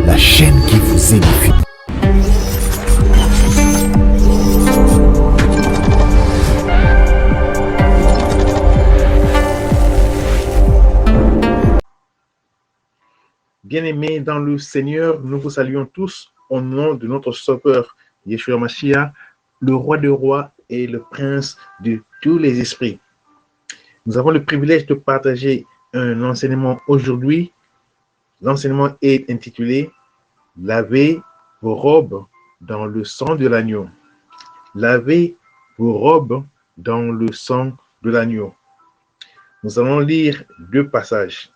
la chaîne qui vous édifie. Bien-aimés dans le Seigneur, nous vous saluons tous au nom de notre Sauveur, Yeshua Mashiach, le roi des rois et le prince de tous les esprits. Nous avons le privilège de partager un enseignement aujourd'hui. L'enseignement est intitulé « Lavez vos robes dans le sang de l'agneau ». Lavez vos robes dans le sang de l'agneau. Nous allons lire deux passages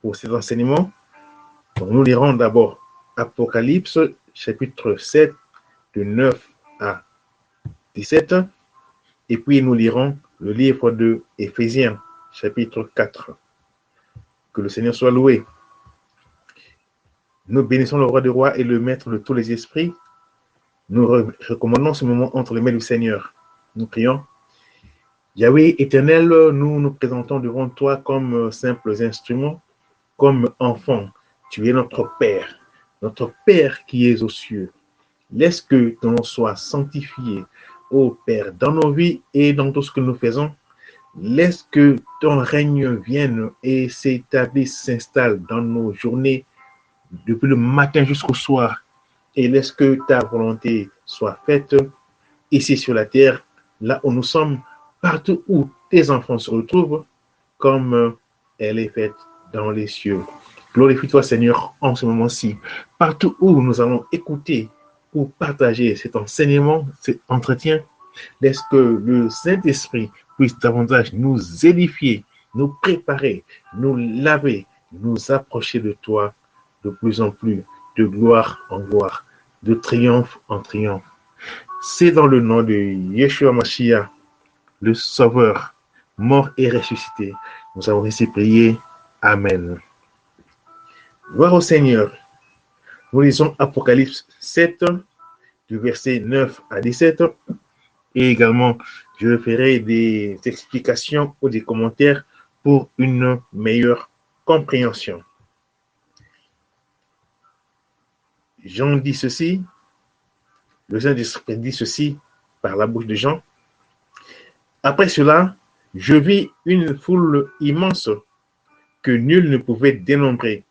pour cet enseignement. Donc, nous lirons d'abord Apocalypse, chapitre 7, de 9 à 17, et puis nous lirons le livre de Éphésiens, chapitre 4. Que le Seigneur soit loué. Nous bénissons le roi des rois et le maître de tous les esprits. Nous recommandons ce moment entre les mains du Seigneur. Nous prions. Yahweh éternel, nous nous présentons devant toi comme simples instruments, comme enfants. Tu es notre Père qui est aux cieux. Laisse que ton nom soit sanctifié, ô Père, dans nos vies et dans tout ce que nous faisons. Laisse que ton règne vienne et s'établisse, s'installe dans nos journées, depuis le matin jusqu'au soir. Et laisse que ta volonté soit faite ici sur la terre, là où nous sommes, partout où tes enfants se retrouvent, comme elle est faite dans les cieux. Glorifie-toi, Seigneur, en ce moment-ci. Partout où nous allons écouter ou partager cet enseignement, cet entretien, laisse que le Saint-Esprit puisse davantage nous édifier, nous préparer, nous laver, nous approcher de toi de plus en plus, de gloire en gloire, de triomphe en triomphe. C'est dans le nom de Yeshua Mashiach, le Sauveur, mort et ressuscité. Nous avons ainsi prié. Amen. Gloire au Seigneur. Nous lisons Apocalypse 7, du verset 9 à 17. Et également, je ferai des explications ou des commentaires pour une meilleure compréhension. Jean dit ceci, le Saint-Esprit dit ceci par la bouche de Jean. Après cela, je vis une foule immense que nul ne pouvait dénombrer.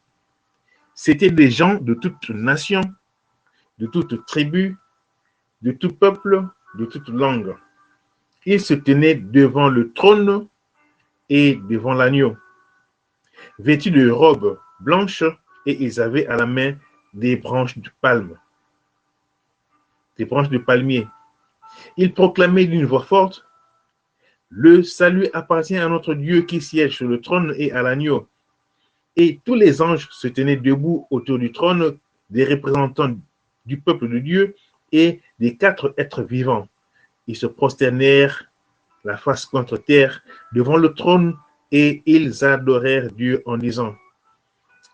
C'étaient des gens de toute nation, de toute tribu, de tout peuple, de toute langue. Ils se tenaient devant le trône et devant l'agneau, vêtus de robes blanches, et ils avaient à la main des branches de palme, des branches de palmier. Ils proclamaient d'une voix forte: le salut appartient à notre Dieu qui siège sur le trône et à l'agneau. Et tous les anges se tenaient debout autour du trône, des représentants du peuple de Dieu et des 4 êtres vivants. Ils se prosternèrent la face contre terre devant le trône et ils adorèrent Dieu en disant: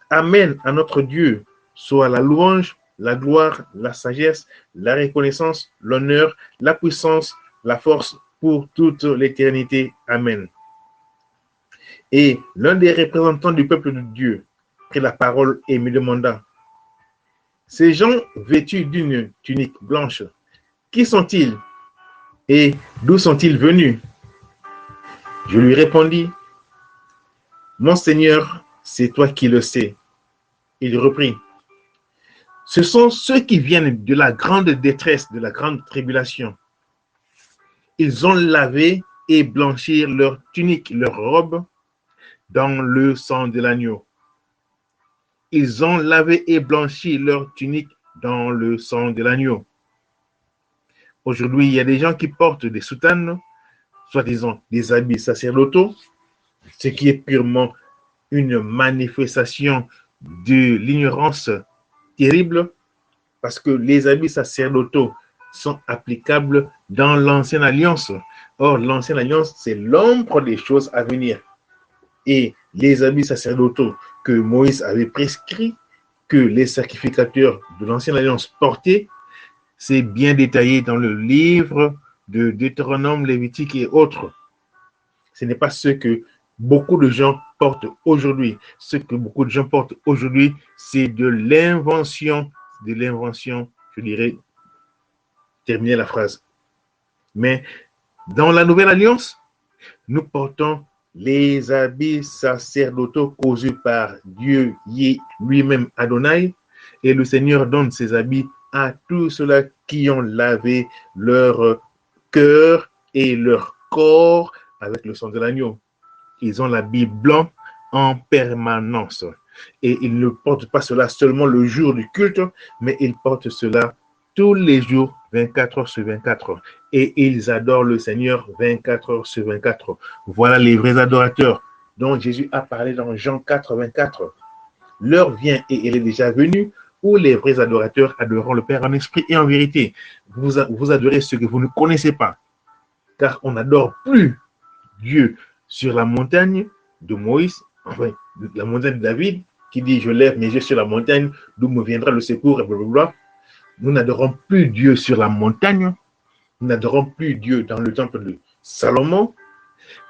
Amen à notre Dieu, soit la louange, la gloire, la sagesse, la reconnaissance, l'honneur, la puissance, la force pour toute l'éternité. Amen. Et l'un des représentants du peuple de Dieu prit la parole et me demanda: ces gens vêtus d'une tunique blanche, qui sont-ils et d'où sont-ils venus? Je lui répondis: mon Seigneur, c'est toi qui le sais. Il reprit: ce sont ceux qui viennent de la grande détresse, de la grande tribulation. Ils ont lavé et blanchi leur tunique, leur robe, dans le sang de l'agneau. Ils ont lavé et blanchi leur tunique dans le sang de l'agneau. Aujourd'hui, il y a des gens qui portent des soutanes, soi-disant des habits sacerdotaux, ce qui est purement une manifestation de l'ignorance terrible, parce que les habits sacerdotaux sont applicables dans l'ancienne alliance. Or, l'ancienne alliance, c'est l'ombre des choses à venir. Et les habits sacerdotaux que Moïse avait prescrits, que les sacrificateurs de l'ancienne alliance portaient, c'est bien détaillé dans le livre de Deutéronome, Lévitique et autres. Ce n'est pas ce que beaucoup de gens portent aujourd'hui, ce que beaucoup de gens portent aujourd'hui, c'est de l'invention, je dirais, terminer la phrase. Mais dans la Nouvelle Alliance, nous portons les habits sacerdotaux causés par Dieu lui-même Adonai, et le Seigneur donne ces habits à tous ceux-là qui ont lavé leur cœur et leur corps avec le sang de l'agneau. Ils ont l'habit blanc en permanence. Et ils ne portent pas cela seulement le jour du culte, mais ils portent cela tous les jours, 24 heures sur 24. Et ils adorent le Seigneur 24 heures sur 24. Voilà les vrais adorateurs dont Jésus a parlé dans Jean 4, 24. L'heure vient et elle est déjà venue où les vrais adorateurs adoreront le Père en esprit et en vérité. Vous adorez ce que vous ne connaissez pas, car on n'adore plus Dieu sur la montagne de Moïse, enfin, la montagne de David, qui dit « Je lève mes yeux sur la montagne, d'où me viendra le secours », et blablabla. Nous n'adorons plus Dieu sur la montagne, nous n'adorons plus Dieu dans le temple de Salomon,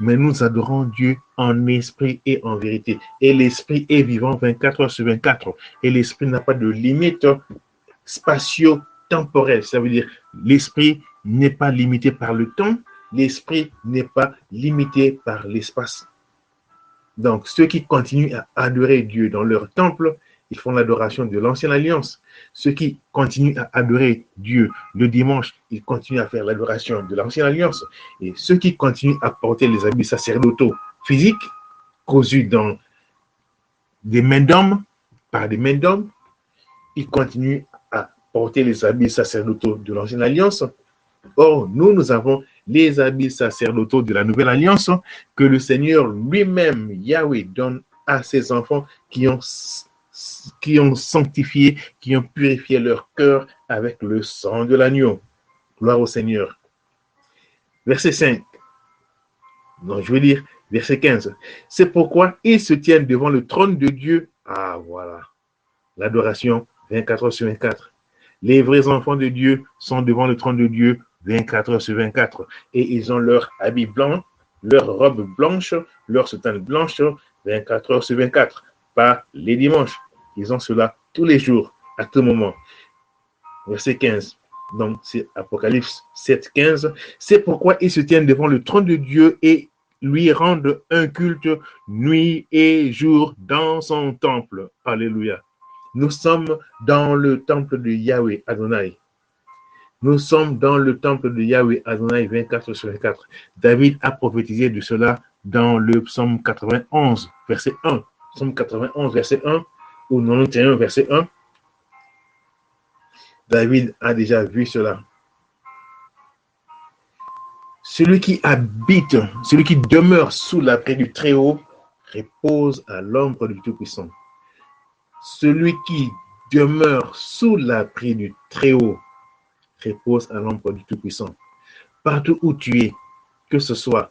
mais nous adorons Dieu en esprit et en vérité. Et l'esprit est vivant 24 heures sur 24. Et l'esprit n'a pas de limite spatio-temporelle. Ça veut dire l'esprit n'est pas limité par le temps, l'esprit n'est pas limité par l'espace. Donc, ceux qui continuent à adorer Dieu dans leur temple, ils font l'adoration de l'ancienne alliance. Ceux qui continuent à adorer Dieu le dimanche, ils continuent à faire l'adoration de l'ancienne alliance. Et ceux qui continuent à porter les habits sacerdotaux physiques, cousus dans des mains d'hommes, par des mains d'hommes, ils continuent à porter les habits sacerdotaux de l'ancienne alliance. Or, nous avons les habits sacerdotaux de la nouvelle alliance que le Seigneur lui-même, Yahweh, donne à ses enfants qui ont sanctifié, qui ont purifié leur cœur avec le sang de l'agneau. Gloire au Seigneur. Verset 5. Donc, je veux dire, verset 15. C'est pourquoi ils se tiennent devant le trône de Dieu. Ah, voilà. L'adoration 24 heures sur 24. Les vrais enfants de Dieu sont devant le trône de Dieu 24 heures sur 24. Et ils ont leur habit blanc, leur robe blanche, leur soutane blanche 24 heures sur 24. Pas les dimanches. Ils ont cela tous les jours, à tout moment. Verset 15. Donc, c'est Apocalypse 7, 15. C'est pourquoi ils se tiennent devant le trône de Dieu et lui rendent un culte nuit et jour dans son temple. Alléluia. Nous sommes dans le temple de Yahweh Adonai. Nous sommes dans le temple de Yahweh Adonai 24 sur 24. David a prophétisé de cela dans le psaume 91, verset 1. Psaume 91, verset 1, ou 91, verset 1. David a déjà vu cela. Celui qui habite, celui qui demeure sous l'abri du Très-Haut repose à l'ombre du Tout-Puissant. Celui qui demeure sous l'abri du Très-Haut repose à l'ombre du Tout-Puissant. Partout où tu es, que ce soit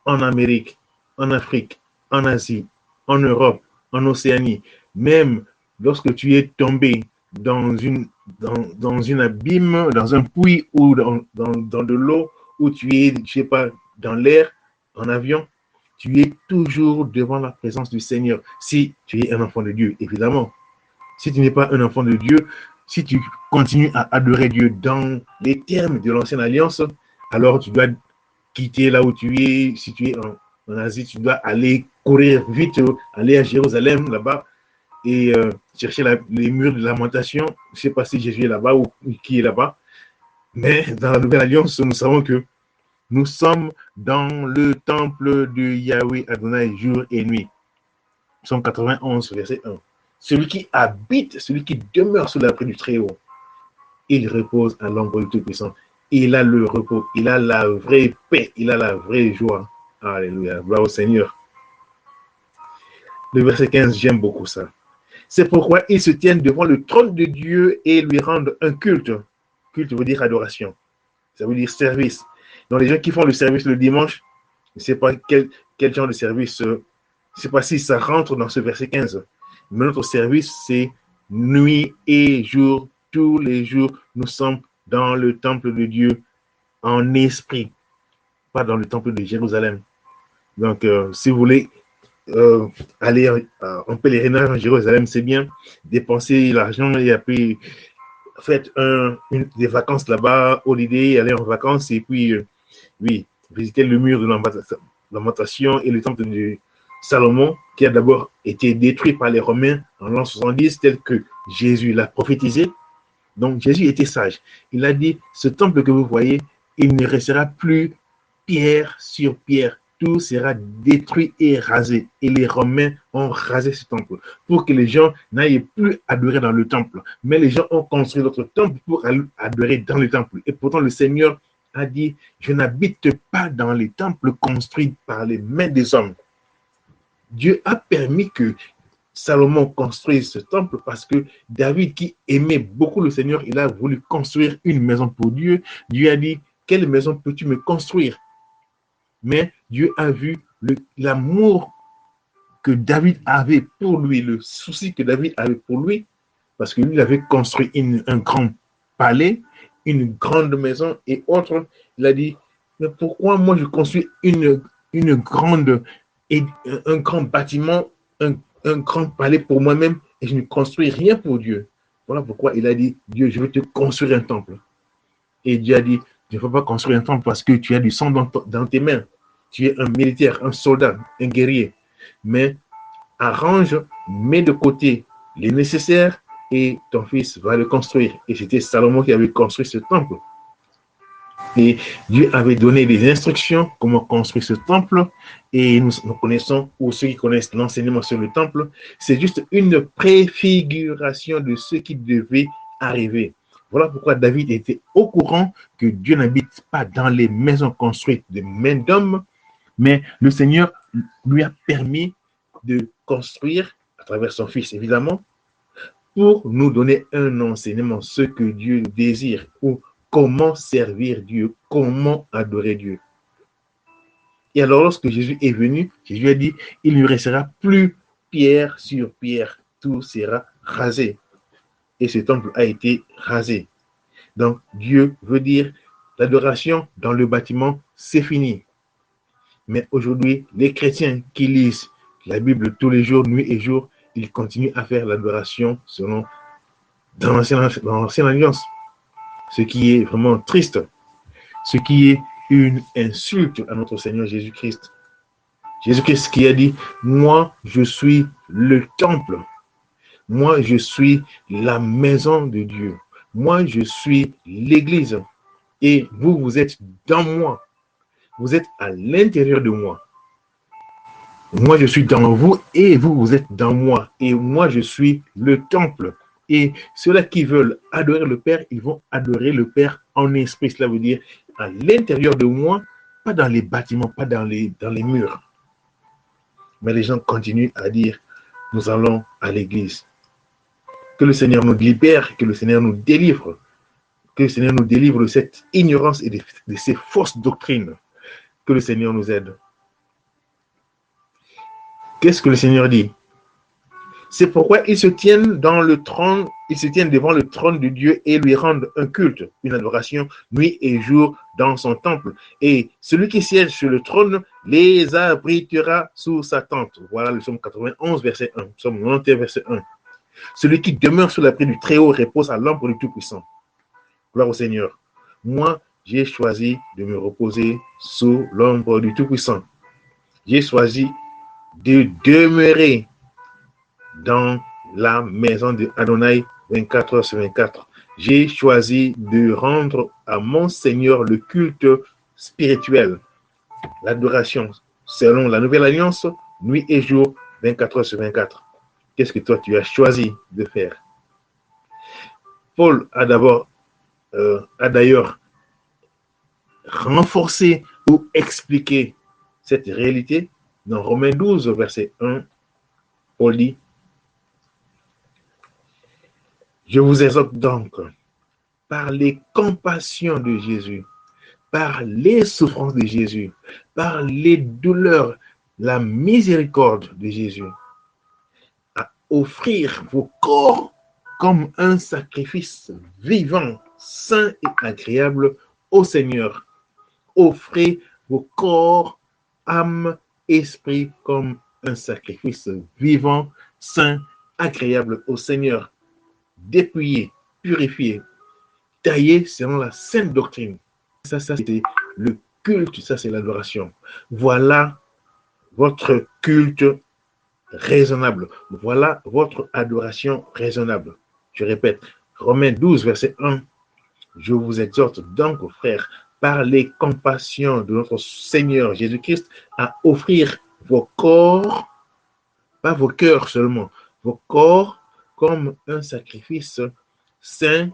en Amérique, en Afrique, en Asie, en Europe, en Océanie, même lorsque tu es tombé dans une abîme, dans un puits ou dans de l'eau, où tu es, je ne sais pas, dans l'air, en avion, tu es toujours devant la présence du Seigneur. Si tu es un enfant de Dieu, évidemment. Si tu n'es pas un enfant de Dieu, si tu continues à adorer Dieu dans les termes de l'ancienne alliance, alors tu dois quitter là où tu es. Si tu es en Asie, tu dois aller courir vite, aller à Jérusalem, là-bas, et chercher les murs de lamentation. Je ne sais pas si Jésus est là-bas ou qui est là-bas. Mais dans la nouvelle alliance, nous savons que nous sommes dans le temple de Yahweh Adonai jour et nuit. Psaume 91, verset 1. Celui qui habite, celui qui demeure sous l'abri du Très-Haut, il repose à l'ombre du Tout-Puissant. Il a le repos, il a la vraie paix, il a la vraie joie. Alléluia, gloire au Seigneur. Le verset 15, j'aime beaucoup ça. C'est pourquoi ils se tiennent devant le trône de Dieu et lui rendent un culte. Culte veut dire adoration. Ça veut dire service. Donc les gens qui font le service le dimanche, je ne sais pas quel genre de service, je ne sais pas si ça rentre dans ce verset 15. Mais notre service, c'est nuit et jour, tous les jours, nous sommes dans le temple de Dieu en esprit, pas dans le temple de Jérusalem. Donc, si vous voulez aller en pèlerinage en Jérusalem, c'est bien. Dépenser l'argent et après faire des vacances là-bas, holiday, aller en vacances et puis, oui, visiter le mur de lamentation et le temple de Salomon, qui a d'abord été détruit par les Romains en l'an 70, tel que Jésus l'a prophétisé. Donc Jésus était sage. Il a dit, ce temple que vous voyez, il ne restera plus pierre sur pierre. Tout sera détruit et rasé. Et les Romains ont rasé ce temple pour que les gens n'aillent plus adorer dans le temple. Mais les gens ont construit d'autres temples pour adorer dans le temple. Et pourtant, le Seigneur a dit, je n'habite pas dans les temples construits par les mains des hommes. Dieu a permis que Salomon construise ce temple parce que David, qui aimait beaucoup le Seigneur, il a voulu construire une maison pour Dieu. Dieu a dit, quelle maison peux-tu me construire? Mais Dieu a vu l'amour que David avait pour lui, le souci que David avait pour lui, parce que lui avait construit un grand palais, une grande maison et autres. Il a dit, mais pourquoi moi je construis un grand bâtiment, un grand palais pour moi-même et je ne construis rien pour Dieu? Voilà pourquoi il a dit, Dieu, je veux te construire un temple. Et Dieu a dit, je ne veux pas construire un temple parce que tu as du sang dans tes mains. Tu es un militaire, un soldat, un guerrier. Mais arrange, mets de côté les nécessaires et ton fils va le construire. Et c'était Salomon qui avait construit ce temple. Et Dieu avait donné des instructions comment construire ce temple. Et nous connaissons, ou ceux qui connaissent l'enseignement sur le temple, c'est juste une préfiguration de ce qui devait arriver. Voilà pourquoi David était au courant que Dieu n'habite pas dans les maisons construites de main d'hommes, mais le Seigneur lui a permis de construire, à travers son fils évidemment, pour nous donner un enseignement, ce que Dieu désire, ou comment servir Dieu, comment adorer Dieu. Et alors, lorsque Jésus est venu, Jésus a dit, il ne restera plus pierre sur pierre, tout sera rasé. Et ce temple a été rasé. Donc, Dieu veut dire, l'adoration dans le bâtiment, c'est fini. Mais aujourd'hui, les chrétiens qui lisent la Bible tous les jours, nuit et jour, ils continuent à faire l'adoration dans l'ancienne alliance. Ce qui est vraiment triste, ce qui est une insulte à notre Seigneur Jésus-Christ. Jésus-Christ qui a dit, moi je suis le temple, moi je suis la maison de Dieu, moi je suis l'église et vous, vous êtes dans moi, vous êtes à l'intérieur de moi. Moi je suis dans vous et vous, vous êtes dans moi et moi je suis le temple. Et ceux-là qui veulent adorer le Père, ils vont adorer le Père en esprit. Cela veut dire à l'intérieur de moi, pas dans les bâtiments, pas dans les murs. Mais les gens continuent à dire, nous allons à l'église. Que le Seigneur nous libère, que le Seigneur nous délivre. Que le Seigneur nous délivre de cette ignorance et de ces fausses doctrines. Que le Seigneur nous aide. Qu'est-ce que le Seigneur dit? C'est pourquoi ils se tiennent devant le trône de Dieu et lui rendent un culte, une adoration, nuit et jour dans son temple. Et celui qui siège sur le trône les abritera sous sa tente. Voilà le psaume 91, verset 1. Psaume 91, verset 1. Celui qui demeure sous l'abri du Très-Haut repose à l'ombre du Tout-Puissant. Gloire au Seigneur. Moi, j'ai choisi de me reposer sous l'ombre du Tout-Puissant. J'ai choisi de demeurer dans la maison de Adonai 24 heures sur 24. J'ai choisi de rendre à mon Seigneur le culte spirituel, l'adoration selon la nouvelle alliance, nuit et jour, 24 heures sur 24. Qu'est-ce que toi tu as choisi de faire? Paul a d'ailleurs renforcé ou expliqué cette réalité dans Romains 12, verset 1. Paul dit, je vous exhorte donc, par les compassions de Jésus, par les souffrances de Jésus, par les douleurs, la miséricorde de Jésus, à offrir vos corps comme un sacrifice vivant, saint et agréable au Seigneur. Offrez vos corps, âme, esprit comme un sacrifice vivant, saint, agréable au Seigneur, dépouillé, purifié, taillé selon la sainte doctrine. Ça c'est le culte, ça c'est l'adoration. Voilà votre culte raisonnable. Voilà votre adoration raisonnable. Je répète, Romains 12, verset 1. Je vous exhorte donc, frères, par les compassions de notre Seigneur Jésus-Christ, à offrir vos corps, pas vos cœurs seulement, vos corps comme un sacrifice saint,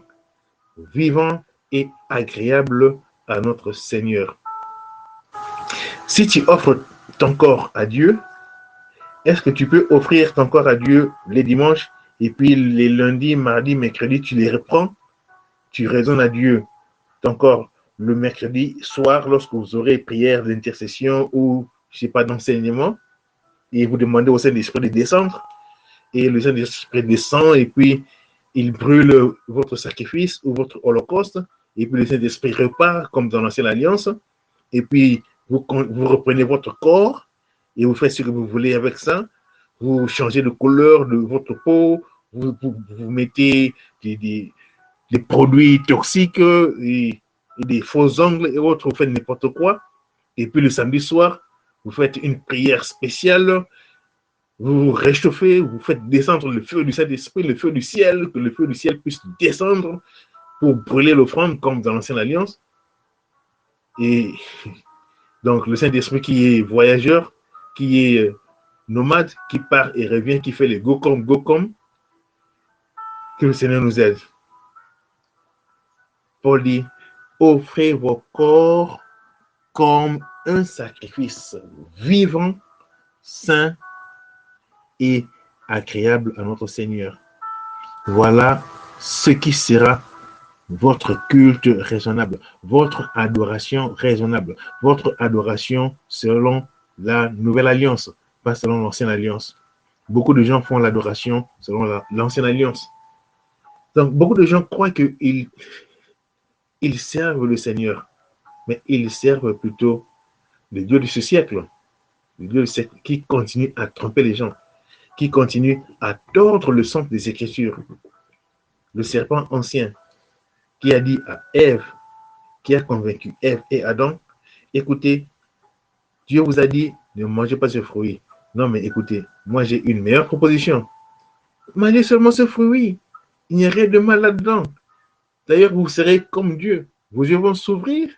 vivant et agréable à notre Seigneur. Si tu offres ton corps à Dieu, est-ce que tu peux offrir ton corps à Dieu les dimanches et puis les lundis, mardis, mercredis, tu les reprends? Tu raisonnes à Dieu ton corps le mercredi soir lorsque vous aurez prière d'intercession ou, je ne sais pas, d'enseignement et vous demandez au Saint-Esprit de descendre et le Saint-Esprit descend et puis il brûle votre sacrifice ou votre holocauste et puis le Saint-Esprit repart comme dans l'Ancienne Alliance et puis vous reprenez votre corps et vous faites ce que vous voulez avec ça. Vous changez de couleur de votre peau, vous mettez des produits toxiques et des faux ongles et autres, vous faites n'importe quoi. Et puis le samedi soir, vous faites une prière spéciale, vous vous réchauffez, vous faites descendre le feu du Saint-Esprit, le feu du ciel, que le feu du ciel puisse descendre pour brûler l'offrande comme dans l'Ancienne Alliance. Et donc le Saint-Esprit qui est voyageur, qui est nomade, qui part et revient, qui fait les go comme, que le Seigneur nous aide. Paul dit, offrez vos corps comme un sacrifice vivant, saint et agréable à notre Seigneur. Voilà ce qui sera votre culte raisonnable, votre adoration raisonnable, votre adoration selon la nouvelle alliance, pas selon l'ancienne alliance. Beaucoup de gens font l'adoration selon l'ancienne alliance. Donc, beaucoup de gens croient qu'ils servent le Seigneur, mais ils servent plutôt le Dieu de ce siècle, le Dieu de ce siècle qui continue à tromper les gens, qui continue à tordre le sens des Écritures. Le serpent ancien qui a dit à Ève, qui a convaincu Ève et Adam, écoutez, Dieu vous a dit, ne mangez pas ce fruit. Non, mais écoutez, moi j'ai une meilleure proposition. Mangez seulement ce fruit. Il n'y a rien de mal là-dedans. D'ailleurs, vous serez comme Dieu. Vos yeux vont s'ouvrir.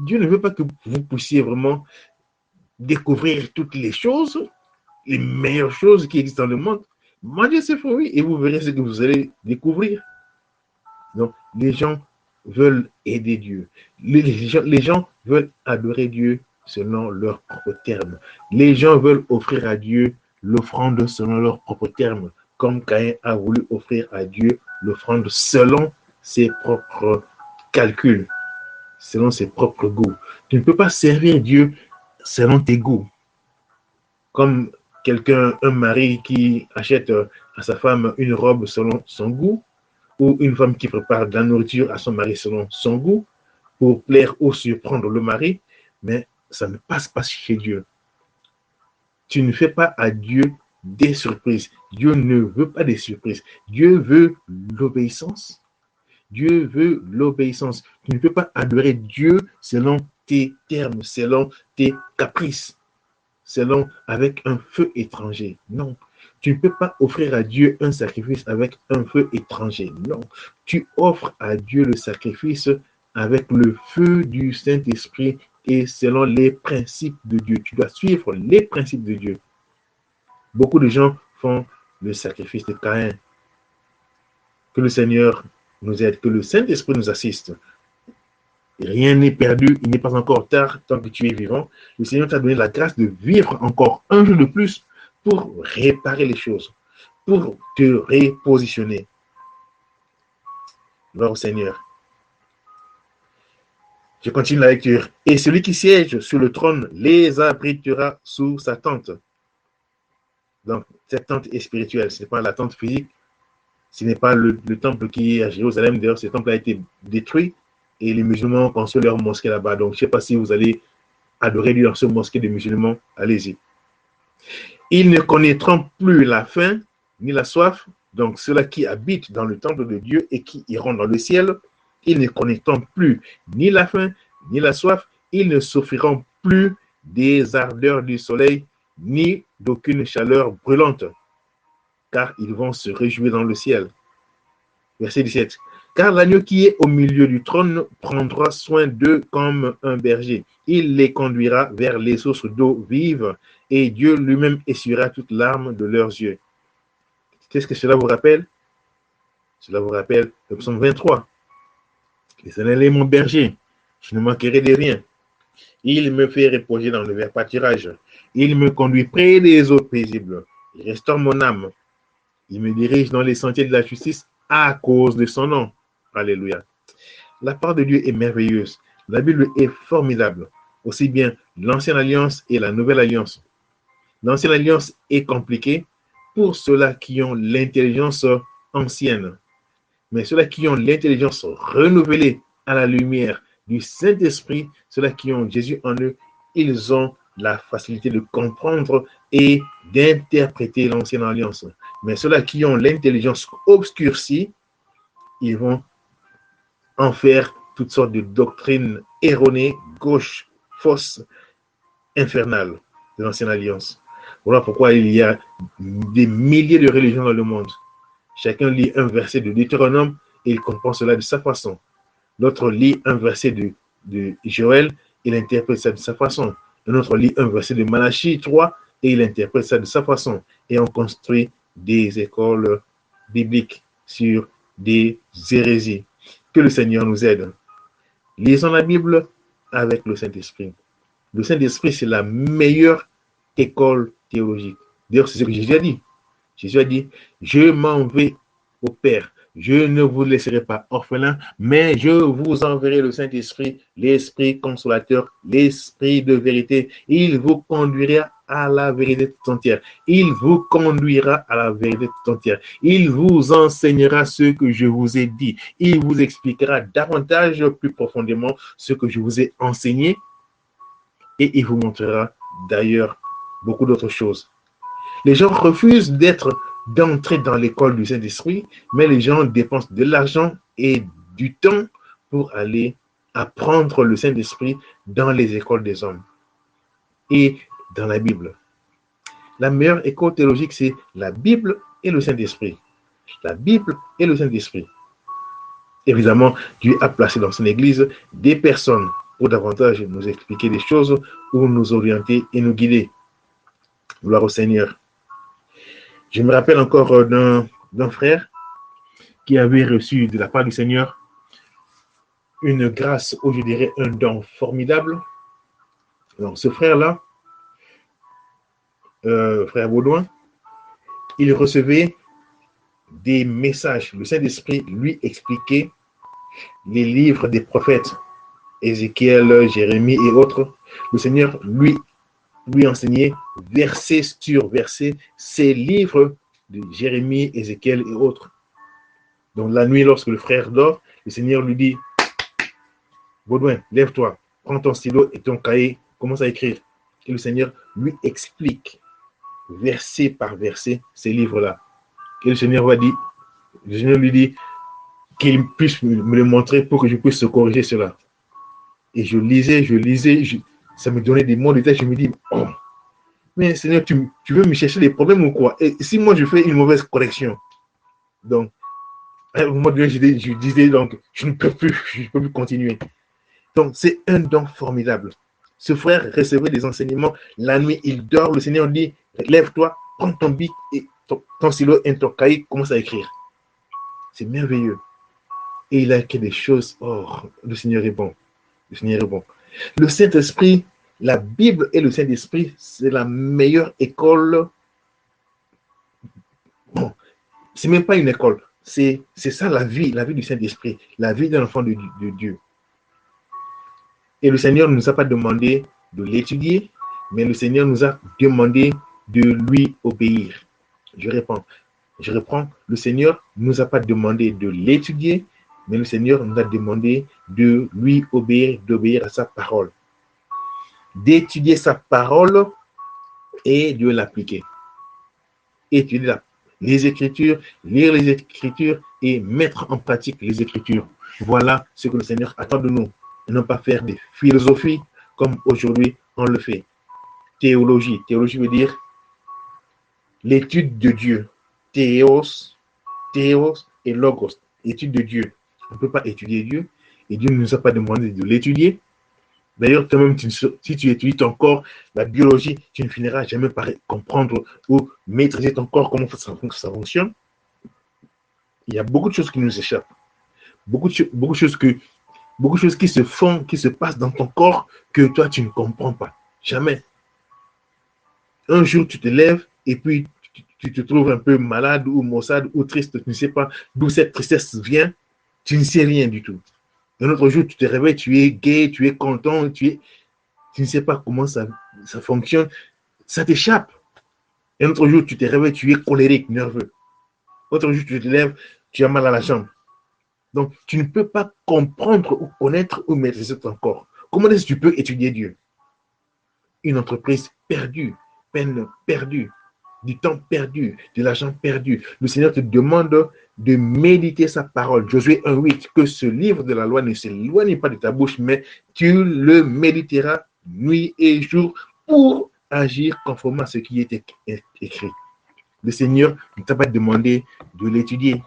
Dieu ne veut pas que vous puissiez vraiment découvrir toutes les choses, les meilleures choses qui existent dans le monde. Mangez ce fruit et vous verrez ce que vous allez découvrir. Donc, les gens veulent aider Dieu. Les gens veulent adorer Dieu selon leurs propres termes. Les gens veulent offrir à Dieu l'offrande selon leurs propres termes, comme Caïn a voulu offrir à Dieu l'offrande selon ses propres calculs, selon ses propres goûts. Tu ne peux pas servir Dieu selon tes goûts. Comme un mari qui achète à sa femme une robe selon son goût, ou une femme qui prépare de la nourriture à son mari selon son goût, pour plaire ou surprendre le mari, mais ça ne passe pas chez Dieu. Tu ne fais pas à Dieu des surprises. Dieu ne veut pas des surprises. Dieu veut l'obéissance. Dieu veut l'obéissance. Tu ne peux pas adorer Dieu selon tes termes, selon tes caprices, selon avec un feu étranger. Non. Tu ne peux pas offrir à Dieu un sacrifice avec un feu étranger. Non. Tu offres à Dieu le sacrifice avec le feu du Saint-Esprit et selon les principes de Dieu. Tu dois suivre les principes de Dieu. Beaucoup de gens font le sacrifice de Caïn. Que le Seigneur nous aide, que le Saint-Esprit nous assiste. Rien n'est perdu, il n'est pas encore tard tant que tu es vivant. Le Seigneur t'a donné la grâce de vivre encore un jour de plus pour réparer les choses, pour te repositionner. Gloire au Seigneur. Je continue la lecture. Et celui qui siège sur le trône les abritera sous sa tente. Donc, cette tente est spirituelle, ce n'est pas la tente physique. Ce n'est pas le temple qui est à Jérusalem. D'ailleurs, ce temple a été détruit et les musulmans ont construit leur mosquée là-bas. Donc, je ne sais pas si vous allez adorer Dieu dans ce mosquée des musulmans. Allez-y. Ils ne connaîtront plus la faim ni la soif. Donc, ceux-là qui habitent dans le temple de Dieu et qui iront dans le ciel, ils ne connaîtront plus ni la faim ni la soif. Ils ne souffriront plus des ardeurs du soleil ni d'aucune chaleur brûlante, car ils vont se réjouir dans le ciel. Verset 17. Car l'agneau qui est au milieu du trône prendra soin d'eux comme un berger. Il les conduira vers les sources d'eau vive et Dieu lui-même essuiera toute larme de leurs yeux. Qu'est-ce que cela vous rappelle? Cela vous rappelle le psaume 23. L'Éternel est mon berger, je ne manquerai de rien. Il me fait reposer dans le vert pâturage. Il me conduit près des eaux paisibles. Il restaure mon âme. Il me dirige dans les sentiers de la justice à cause de son nom. Alléluia. La parole de Dieu est merveilleuse. La Bible est formidable. Aussi bien l'Ancienne Alliance et la Nouvelle Alliance. L'Ancienne Alliance est compliquée pour ceux-là qui ont l'intelligence ancienne. Mais ceux-là qui ont l'intelligence renouvelée à la lumière du Saint-Esprit, ceux-là qui ont Jésus en eux, ils ont la facilité de comprendre et d'interpréter l'Ancienne Alliance. Mais ceux-là qui ont l'intelligence obscurcie, ils vont en faire toutes sortes de doctrines erronées, gauches, fausses, infernales de l'Ancienne Alliance. Voilà pourquoi il y a des milliers de religions dans le monde. Chacun lit un verset de Deutéronome et il comprend cela de sa façon. L'autre lit un verset de Joël et il interprète ça de sa façon. Un autre lit un verset de Malachie 3 et il interprète ça de sa façon. Et on construit des écoles bibliques sur des hérésies. Que le Seigneur nous aide. Lisons la Bible avec le Saint-Esprit. Le Saint-Esprit, c'est la meilleure école théologique. D'ailleurs, c'est ce que Jésus a dit. Jésus a dit, je m'en vais au Père. Je ne vous laisserai pas orphelin, mais je vous enverrai le Saint-Esprit, l'Esprit consolateur, l'Esprit de vérité. Il vous conduira à la vérité tout entière. Il vous conduira à la vérité tout entière. Il vous enseignera ce que je vous ai dit. Il vous expliquera davantage, plus profondément, ce que je vous ai enseigné. Et il vous montrera d'ailleurs beaucoup d'autres choses. Les gens refusent d'entrer dans l'école du Saint-Esprit, mais les gens dépensent de l'argent et du temps pour aller apprendre le Saint-Esprit dans les écoles des hommes et dans la Bible. La meilleure école théologique, c'est la Bible et le Saint-Esprit. La Bible et le Saint-Esprit. Évidemment, Dieu a placé dans son Église des personnes pour davantage nous expliquer des choses ou nous orienter et nous guider. Gloire au Seigneur. Je me rappelle encore d'un frère qui avait reçu de la part du Seigneur une grâce, ou je dirais un don formidable. Alors, ce frère-là, frère Baudouin, il recevait des messages. Le Saint-Esprit lui expliquait les livres des prophètes, Ézéchiel, Jérémie et autres. Le Seigneur lui enseignait verset sur verset ces livres de Jérémie, Ézéchiel et autres. Donc la nuit, lorsque le frère dort, le Seigneur lui dit, Baudouin, lève-toi, prends ton stylo et ton cahier, commence à écrire. Et le Seigneur lui explique verset par verset ces livres-là. Et le Seigneur lui dit qu'il puisse me le montrer pour que je puisse corriger cela. Et je lisais, ça me donnait des mots de tête, je me dis, oh, mais Seigneur, tu veux me chercher des problèmes ou quoi? Et si moi je fais une mauvaise correction, donc, à un moment donné, je disais, donc, je ne peux plus continuer. Donc, c'est un don formidable. Ce frère recevait des enseignements. La nuit, il dort. Le Seigneur dit, lève-toi, prends ton bic et ton stylo et ton cahier, commence à écrire. C'est merveilleux. Et il a écrit des choses. Oh, le Seigneur est bon. Le Seigneur est bon. Le Saint-Esprit, la Bible et le Saint-Esprit, c'est la meilleure école. Bon, c'est même pas une école. C'est ça la vie du Saint-Esprit, la vie d'un enfant de Dieu. Et le Seigneur ne nous a pas demandé de l'étudier, mais le Seigneur nous a demandé de lui obéir. Je reprends. Le Seigneur ne nous a pas demandé de l'étudier, mais le Seigneur nous a demandé de lui obéir, d'obéir à sa parole. D'étudier sa parole et de l'appliquer. étudier les Écritures, lire les Écritures et mettre en pratique les Écritures. Voilà ce que le Seigneur attend de nous. Et non pas faire des philosophies comme aujourd'hui on le fait. Théologie. Théologie veut dire l'étude de Dieu. Théos et logos. Étude de Dieu. On ne peut pas étudier Dieu. Et Dieu ne nous a pas demandé de l'étudier. D'ailleurs, toi-même, si tu étudies ton corps, la biologie, tu ne finiras jamais par comprendre ou maîtriser ton corps, comment ça fonctionne. Il y a beaucoup de choses qui nous échappent. Beaucoup de choses qui se font, qui se passent dans ton corps que toi, tu ne comprends pas. Jamais. Un jour, tu te lèves et puis tu te trouves un peu malade ou maussade ou triste. Tu ne sais pas d'où cette tristesse vient. Tu ne sais rien du tout. Un autre jour, tu te réveilles, tu es gai, tu es content, tu ne sais pas comment ça fonctionne. Ça t'échappe. Un autre jour, tu te réveilles, tu es colérique, nerveux. Autre jour, tu te lèves, tu as mal à la jambe. Donc, tu ne peux pas comprendre ou connaître ou maîtriser ton corps. Comment est-ce que tu peux étudier Dieu? Une entreprise perdue, peine perdue, du temps perdu, de l'argent perdu. Le Seigneur te demande de méditer sa parole. Josué 1,8, que ce livre de la loi ne s'éloigne pas de ta bouche, mais tu le méditeras nuit et jour pour agir conformément à ce qui est écrit. Le Seigneur ne t'a pas demandé de l'étudier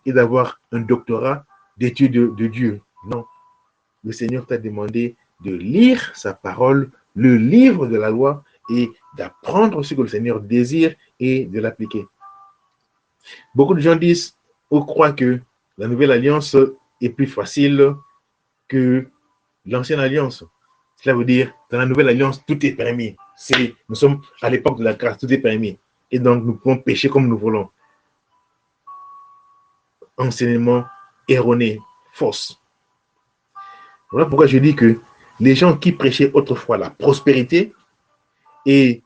et d'avoir un doctorat d'études de Dieu. Non. Le Seigneur t'a demandé de lire sa parole, le livre de la loi, et d'apprendre ce que le Seigneur désire et de l'appliquer. Beaucoup de gens disent ou croient que la nouvelle alliance est plus facile que l'ancienne alliance. Cela veut dire, dans la nouvelle alliance, tout est permis. Nous sommes à l'époque de la grâce, tout est permis. Et donc, nous pouvons pécher comme nous voulons. Enseignement erroné, fausse. Voilà pourquoi je dis que les gens qui prêchaient autrefois la prospérité, et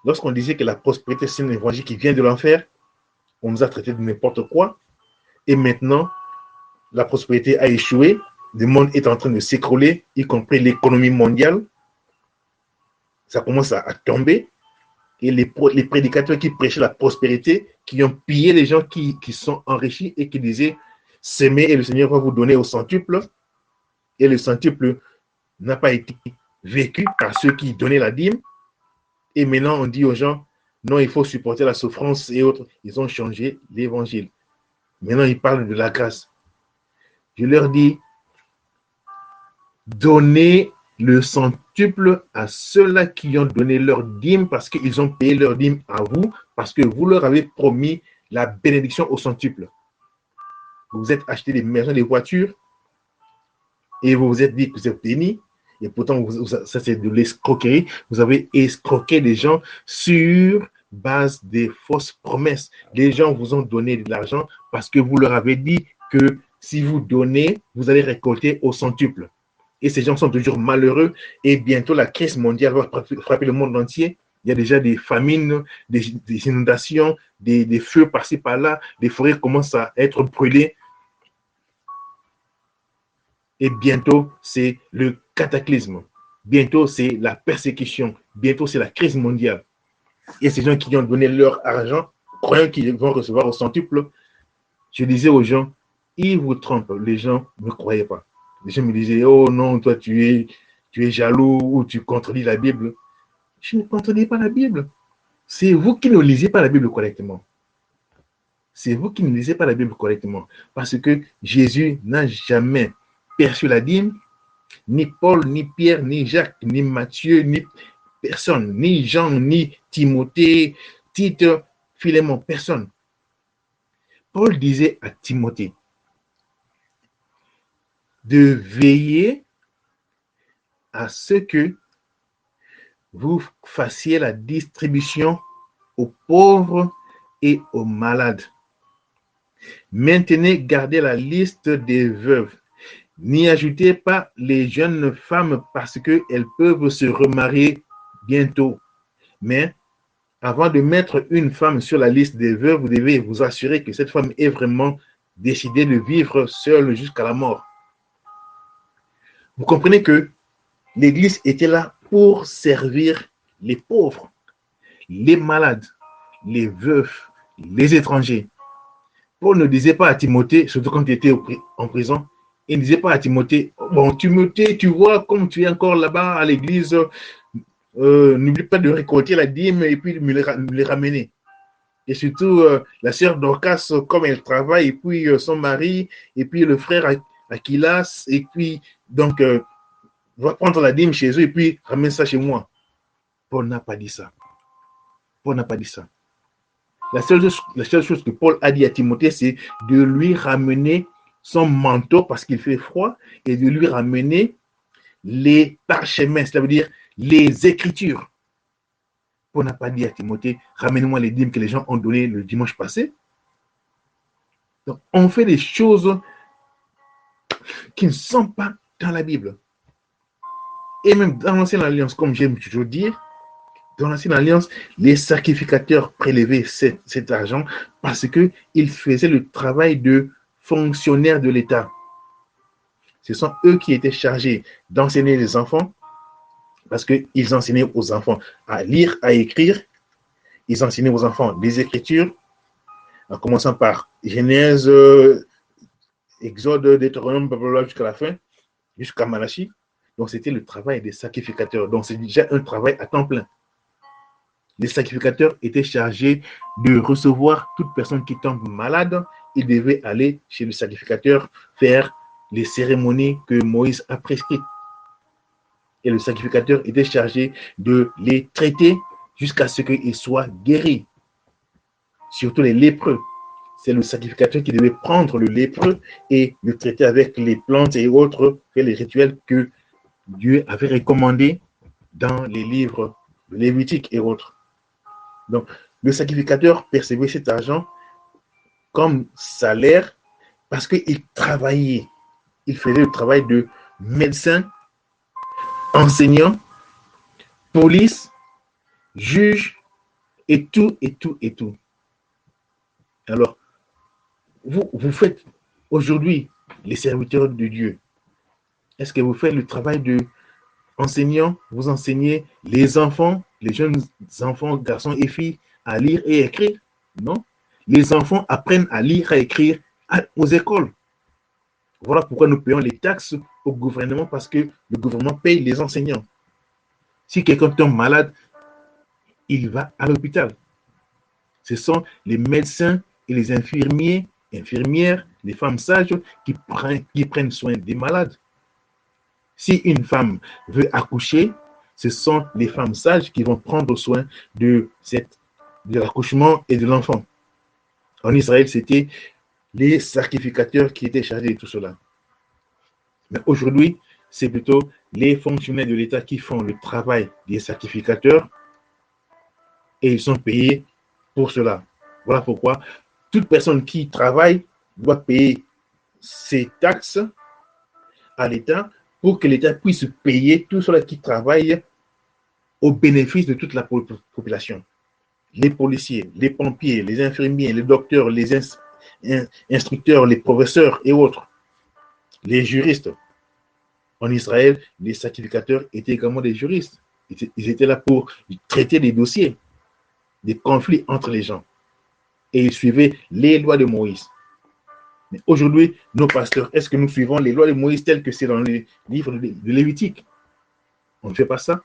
lorsqu'on disait que la prospérité, c'est un évangile qui vient de l'enfer, on nous a traité de n'importe quoi. Et maintenant, la prospérité a échoué. Le monde est en train de s'écrouler, y compris l'économie mondiale. Ça commence à tomber. Et les prédicateurs qui prêchaient la prospérité, qui ont pillé les gens qui sont enrichis et qui disaient « Semez et le Seigneur va vous donner au centuple ». Et le centuple n'a pas été vécu par ceux qui donnaient la dîme. Et maintenant, on dit aux gens « Non, il faut supporter la souffrance et autres ». Ils ont changé l'évangile. Maintenant, ils parlent de la grâce. Je leur dis, donnez le centuple à ceux-là qui ont donné leur dîme parce qu'ils ont payé leur dîme à vous, parce que vous leur avez promis la bénédiction au centuple. Vous vous êtes acheté des maisons, des voitures, et vous vous êtes dit que vous êtes bénis, et pourtant, ça c'est de l'escroquerie. Vous avez escroqué les gens sur base des fausses promesses. Les gens vous ont donné de l'argent parce que vous leur avez dit que si vous donnez, vous allez récolter au centuple. Et ces gens sont toujours malheureux. Et bientôt, la crise mondiale va frapper le monde entier. Il y a déjà des famines, des inondations, des feux par-ci, par-là. Les forêts commencent à être brûlées. Et bientôt, c'est le cataclysme. Bientôt, c'est la persécution. Bientôt, c'est la crise mondiale. Et ces gens qui ont donné leur argent, croyant qu'ils vont recevoir au centuple, je disais aux gens, ils vous trompent. Les gens ne me croyaient pas. Les gens me disaient, oh non, toi, tu es jaloux ou tu contredis la Bible. Je ne contredis pas la Bible. C'est vous qui ne lisez pas la Bible correctement. C'est vous qui ne lisez pas la Bible correctement. Parce que Jésus n'a jamais perçu la dîme, ni Paul, ni Pierre, ni Jacques, ni Matthieu, ni personne, ni Jean, ni Timothée, Tite, Philémon, personne. Paul disait à Timothée de veiller à ce que vous fassiez la distribution aux pauvres et aux malades. Maintenez, gardez la liste des veuves. N'y ajoutez pas les jeunes femmes parce qu'elles peuvent se remarier bientôt. Mais avant de mettre une femme sur la liste des veuves, vous devez vous assurer que cette femme est vraiment décidée de vivre seule jusqu'à la mort. Vous comprenez que l'Église était là pour servir les pauvres, les malades, les veufs, les étrangers. Paul ne disait pas à Timothée, surtout quand il était en prison, il ne disait pas à Timothée, bon, Timothée, tu vois, comme tu es encore là-bas à l'église, n'oublie pas de récolter la dîme et puis de me les ramener. Et surtout, la sœur Dorcas, comme elle travaille, et puis son mari, et puis le frère Aquilas, et puis, donc, va prendre la dîme chez eux, et puis ramène ça chez moi. Paul n'a pas dit ça. Paul n'a pas dit ça. La seule chose que Paul a dit à Timothée, c'est de lui ramener son manteau parce qu'il fait froid et de lui ramener les parchemins, cela veut dire les écritures. Paul n'a pas dit à Timothée, ramène-moi les dîmes que les gens ont données le dimanche passé. Donc, on fait des choses qui ne sont pas dans la Bible. Et même dans l'Ancienne Alliance, comme j'aime toujours dire, dans l'Ancienne Alliance, les sacrificateurs prélevaient cet argent parce qu'ils faisaient le travail de fonctionnaires de l'État. Ce sont eux qui étaient chargés d'enseigner les enfants parce qu'ils enseignaient aux enfants à lire, à écrire. Ils enseignaient aux enfants les Écritures, en commençant par Genèse, Exode, Deutéronome, jusqu'à la fin, jusqu'à Malachie. Donc, c'était le travail des sacrificateurs. Donc, c'est déjà un travail à temps plein. Les sacrificateurs étaient chargés de recevoir toute personne qui tombe malade. Ils devaient aller chez le sacrificateur faire les cérémonies que Moïse a prescrites. Et le sacrificateur était chargé de les traiter jusqu'à ce qu'ils soient guéris. Surtout les lépreux. C'est le sacrificateur qui devait prendre le lépreux et le traiter avec les plantes et autres, faire les rituels que Dieu avait recommandés dans les livres de Lévitique et autres. Donc, le sacrificateur percevait cet argent comme salaire parce qu'il travaillait. Il faisait le travail de médecin, enseignant, police, juge, et tout, et tout, et tout. Alors, vous faites aujourd'hui les serviteurs de Dieu. Est-ce que vous faites le travail de enseignant? Vous enseignez les enfants, les jeunes enfants, garçons et filles, à lire et écrire? Non. Les enfants apprennent à lire et écrire aux écoles. Voilà pourquoi nous payons les taxes au gouvernement, parce que le gouvernement paye les enseignants. Si quelqu'un tombe malade, il va à l'hôpital. Ce sont les médecins et les infirmiers, infirmières, les femmes sages qui prennent soin des malades. Si une femme veut accoucher, ce sont les femmes sages qui vont prendre soin de l'accouchement et de l'enfant. En Israël, c'était les sacrificateurs qui étaient chargés de tout cela. Mais aujourd'hui, c'est plutôt les fonctionnaires de l'État qui font le travail des sacrificateurs et ils sont payés pour cela. Voilà pourquoi toute personne qui travaille doit payer ses taxes à l'État pour que l'État puisse payer tous ceux qui travaillent au bénéfice de toute la population. Les policiers, les pompiers, les infirmiers, les docteurs, les instructeurs, les professeurs et autres, les juristes. En Israël, les sacrificateurs étaient également des juristes. Ils étaient là pour traiter des dossiers, des conflits entre les gens. Et ils suivaient les lois de Moïse. Mais aujourd'hui, nos pasteurs, est-ce que nous suivons les lois de Moïse telles que c'est dans les livres de Lévitique? On ne fait pas ça.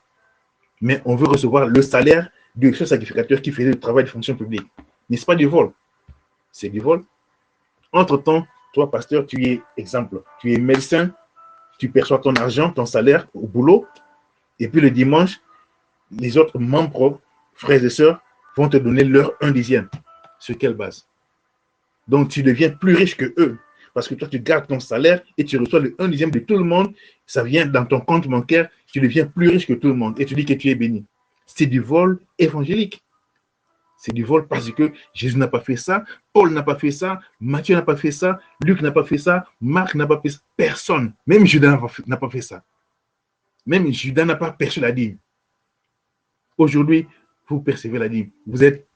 Mais on veut recevoir le salaire de ce sacrificateur qui faisait le travail de fonction publique. N'est-ce pas du vol? C'est du vol. Entre-temps, toi, pasteur, tu es exemple. Tu es médecin, tu perçois ton argent, ton salaire au boulot, et puis le dimanche, les autres membres, frères et sœurs, vont te donner leur 1/10. Sur quelle base? Donc, tu deviens plus riche que eux. Parce que toi, tu gardes ton salaire et tu reçois le 1/10 de tout le monde. Ça vient dans ton compte bancaire. Tu deviens plus riche que tout le monde. Et tu dis que tu es béni. C'est du vol évangélique. C'est du vol parce que Jésus n'a pas fait ça. Paul n'a pas fait ça. Matthieu n'a pas fait ça. Luc n'a pas fait ça. Marc n'a pas fait ça. Personne. Même Judas n'a pas fait ça. Même Judas n'a pas perçu la dîme. Aujourd'hui, vous percevez la dîme. Vous êtes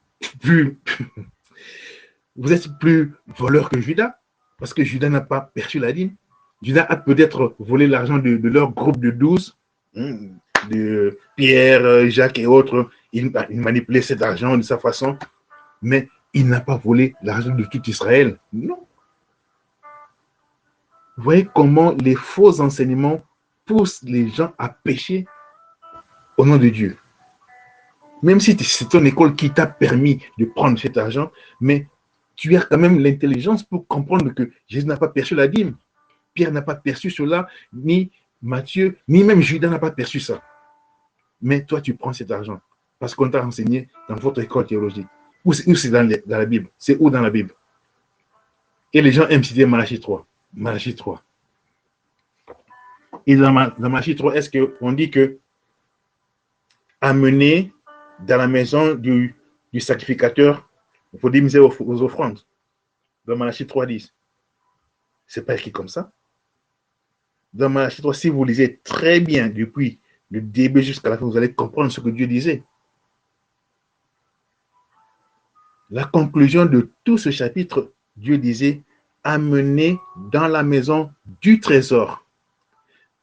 plus voleur que Judas, parce que Judas n'a pas perçu la dîme. Judas a peut-être volé l'argent de leur groupe de 12, de Pierre, Jacques et autres. Il manipulait cet argent de sa façon. mais il n'a pas volé l'argent de tout Israël. Non. Vous voyez comment les faux enseignements poussent les gens à pécher au nom de Dieu. Même si c'est ton école qui t'a permis de prendre cet argent, mais tu as quand même l'intelligence pour comprendre que Jésus n'a pas perçu la dîme. Pierre n'a pas perçu cela, ni Matthieu, ni même Judas n'a pas perçu ça. Mais toi, tu prends cet argent parce qu'on t'a enseigné dans votre école théologique. Ou c'est dans la Bible? C'est où dans la Bible? Et les gens aiment citer Malachie 3. Malachie 3. Et dans Malachie 3, est-ce qu'on dit que amener dans la maison du sacrificateur vos dîmes et vos offrandes? Dans Malachie 3, 10. C'est pas écrit comme ça. Dans Malachie 3, si vous lisez très bien depuis le début jusqu'à la fin, vous allez comprendre ce que Dieu disait. La conclusion de tout ce chapitre, Dieu disait, amenez dans la maison du trésor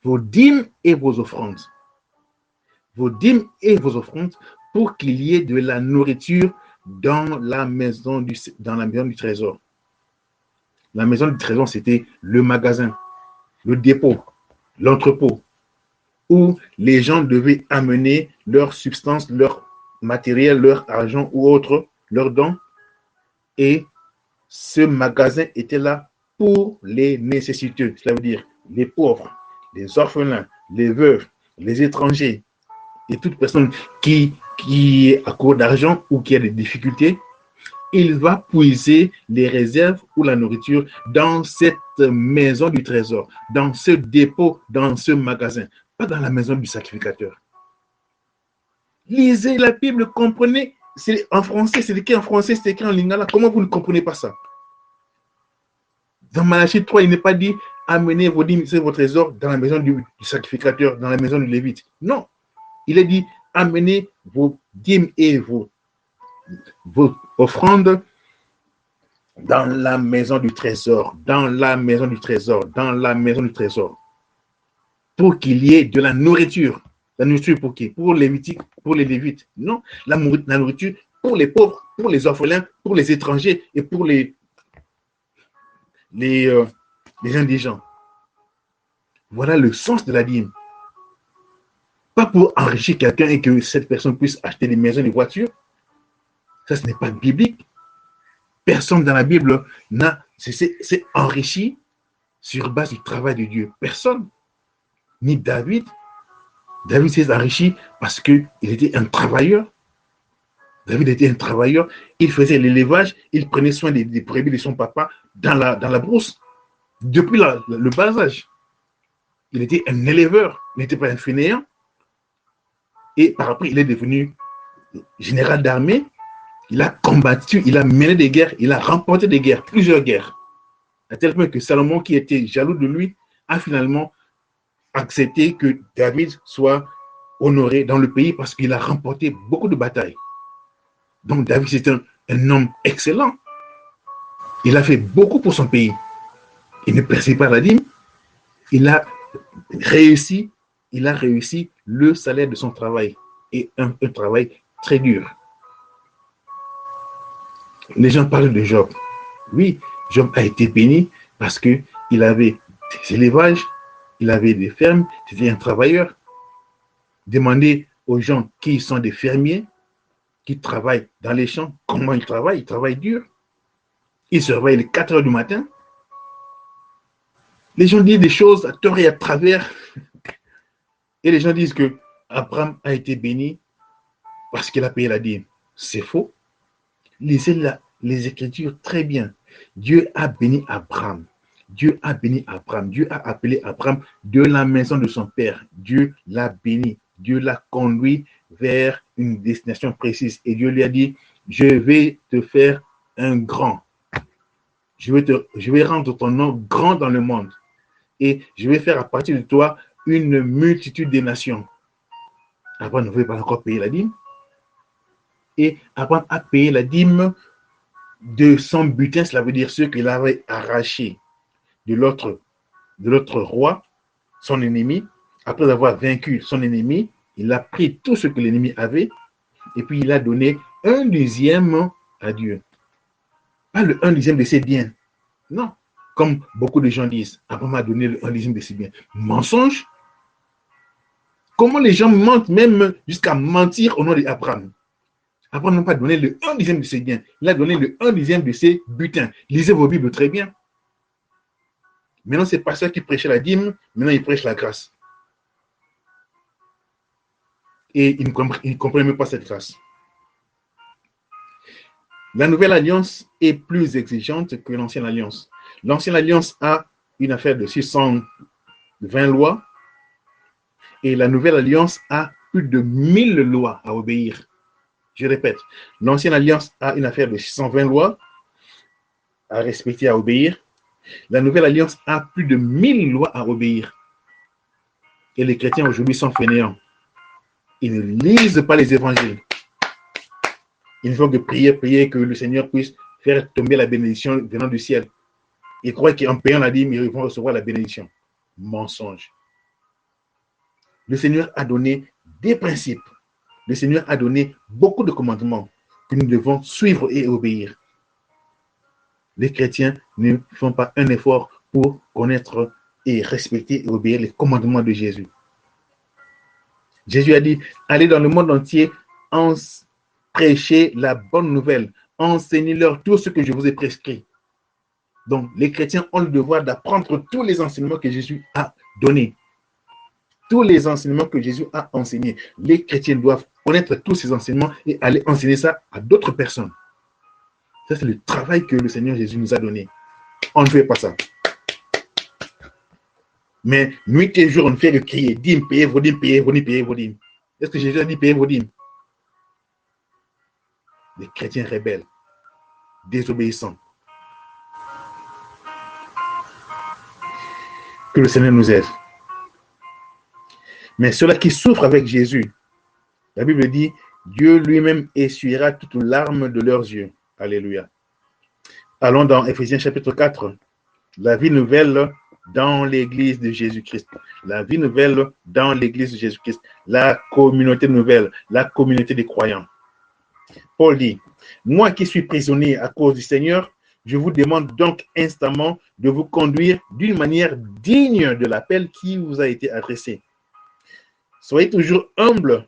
vos dîmes et vos offrandes. Vos dîmes et vos offrandes pour qu'il y ait de la nourriture dans la maison du trésor. La maison du trésor, c'était le magasin, le dépôt, l'entrepôt, où les gens devaient amener leur substance, leur matériel, leur argent ou autre, leurs dons. Et ce magasin était là pour les nécessiteux. Cela veut dire les pauvres, les orphelins, les veuves, les étrangers et toute personne qui est à court d'argent ou qui a des difficultés. Il va puiser les réserves ou la nourriture dans cette maison du trésor, dans ce dépôt, dans ce magasin, pas dans la maison du sacrificateur. Lisez la Bible, comprenez. C'est en français, c'est écrit en français, c'est écrit en lingala. Comment vous ne comprenez pas ça? Dans Malachie 3, il n'est pas dit amenez vos dîmes et vos trésors dans la maison du sacrificateur, dans la maison du Lévite. Non. Il est dit amenez vos dîmes et vos offrandes dans la maison du trésor, dans la maison du trésor, dans la maison du trésor, pour qu'il y ait de la nourriture. La nourriture pour qui? Pour les Lévites. Non, la nourriture pour les pauvres, pour les orphelins, pour les étrangers et pour les indigents. Voilà le sens de la dîme. Pas pour enrichir quelqu'un et que cette personne puisse acheter des maisons, des voitures. Ça, ce n'est pas biblique. Personne dans la Bible s'est enrichi sur base du travail de Dieu. Personne. Ni David. David s'est enrichi parce qu'il était un travailleur. David était un travailleur. Il faisait l'élevage. Il prenait soin des brebis de son papa dans la brousse. Depuis le bas âge. Il était un éleveur. Il n'était pas un fainéant. Et par après, il est devenu général d'armée. Il a combattu, il a mené des guerres, il a remporté des guerres, plusieurs guerres. À tel point que Salomon, qui était jaloux de lui, a finalement accepté que David soit honoré dans le pays parce qu'il a remporté beaucoup de batailles. Donc David, c'est un homme excellent. Il a fait beaucoup pour son pays. Il ne perçait pas la dîme. Il a réussi le salaire de son travail. Et un travail très dur. Les gens parlent de Job. Oui, Job a été béni parce qu'il avait des élevages, il avait des fermes, c'était un travailleur. Demandez aux gens qui sont des fermiers, qui travaillent dans les champs, comment ils travaillent dur. Ils se réveillent les 4 heures du matin. Les gens disent des choses à tort et à travers. Et les gens disent que Abraham a été béni parce qu'il a payé la dîme. C'est faux. Lisez les Écritures très bien. Dieu a béni Abraham. Dieu a béni Abraham. Dieu a appelé Abraham de la maison de son père. Dieu l'a béni. Dieu l'a conduit vers une destination précise. Et Dieu lui a dit, je vais te faire un grand. Je vais rendre ton nom grand dans le monde. Et je vais faire à partir de toi une multitude de nations. Abraham ne voulait pas encore payer la dîme. Et Abraham a payé la dîme de son butin, cela veut dire ce qu'il avait arraché de l'autre roi, son ennemi. Après avoir vaincu son ennemi, il a pris tout ce que l'ennemi avait et puis il a donné un dixième à Dieu. Pas le 1/10 de ses biens. Non. Comme beaucoup de gens disent, Abraham a donné le 1/10 de ses biens. Mensonge. Comment les gens mentent, même jusqu'à mentir au nom d'Abraham? Abraham n'a pas donné le 1/10 de ses biens. Il a donné le 1/10 de ses butins. Lisez vos Bibles très bien. Maintenant, c'est pas ça qui prêchait la dîme. Maintenant, il prêche la grâce. Et il ne comprend même pas cette grâce. La nouvelle alliance est plus exigeante que l'ancienne alliance. L'ancienne alliance a une affaire de 620 lois et la nouvelle alliance a plus de 1000 lois à obéir. Je répète, l'ancienne alliance a une affaire de 620 lois à respecter, à obéir. La nouvelle alliance a plus de 1000 lois à obéir. Et les chrétiens aujourd'hui sont fainéants. Ils ne lisent pas les évangiles. Ils ne font que prier que le Seigneur puisse faire tomber la bénédiction venant du ciel. Ils croient qu'en payant la dîme, ils vont recevoir la bénédiction. Mensonge. Le Seigneur a donné des principes. Le Seigneur a donné beaucoup de commandements que nous devons suivre et obéir. Les chrétiens ne font pas un effort pour connaître et respecter et obéir les commandements de Jésus. Jésus a dit, allez dans le monde entier, prêchez la bonne nouvelle, enseignez-leur tout ce que je vous ai prescrit. Donc, les chrétiens ont le devoir d'apprendre tous les enseignements que Jésus a donnés. Tous les enseignements que Jésus a enseignés. Les chrétiens doivent connaître tous ces enseignements et aller enseigner ça à d'autres personnes. Ça, c'est le travail que le Seigneur Jésus nous a donné. On ne fait pas ça. Mais nuit et jour, on ne fait que crier, dîmes, payez vos dîmes, payez vos dîmes, payez vos dîmes. Est-ce que Jésus a dit payez vos dîmes? Les chrétiens rebelles, désobéissants. Que le Seigneur nous aide. Mais ceux-là qui souffrent avec Jésus, la Bible dit, Dieu lui-même essuiera toutes larmes de leurs yeux. Alléluia. Allons dans Éphésiens chapitre 4. La vie nouvelle dans l'église de Jésus-Christ. La vie nouvelle dans l'église de Jésus-Christ. La communauté nouvelle, la communauté des croyants. Paul dit, moi qui suis prisonnier à cause du Seigneur, je vous demande donc instamment de vous conduire d'une manière digne de l'appel qui vous a été adressé. Soyez toujours humble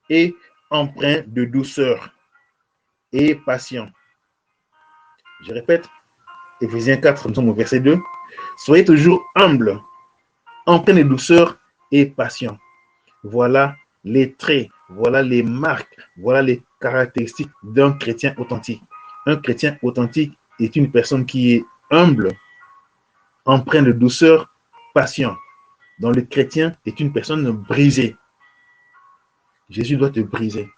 et empreint de douceur et patient. Je répète, Éphésiens 4, nous sommes au verset 2. Soyez toujours humble, empreint de douceur et patient. Voilà les traits, voilà les marques, voilà les caractéristiques d'un chrétien authentique. Un chrétien authentique est une personne qui est humble, empreint de douceur, patient. Dans le chrétien est une personne brisée. Jésus doit te briser.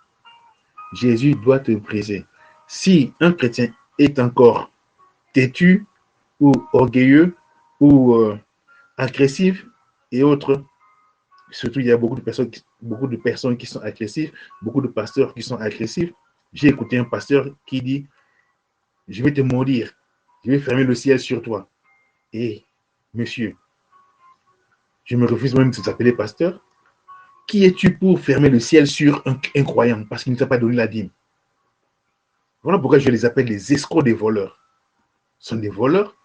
Jésus doit te briser. Si un chrétien est encore têtu ou orgueilleux ou agressif et autres, surtout il y a beaucoup de personnes qui sont agressives, beaucoup de pasteurs qui sont agressifs. J'ai écouté un pasteur qui dit, je vais te maudire, je vais fermer le ciel sur toi. Et monsieur, je me refuse même de s'appeler pasteur. Qui es-tu pour fermer le ciel sur un croyant parce qu'il ne t'a pas donné la dîme? Voilà pourquoi je les appelle les escrocs des voleurs. Ce sont des voleurs.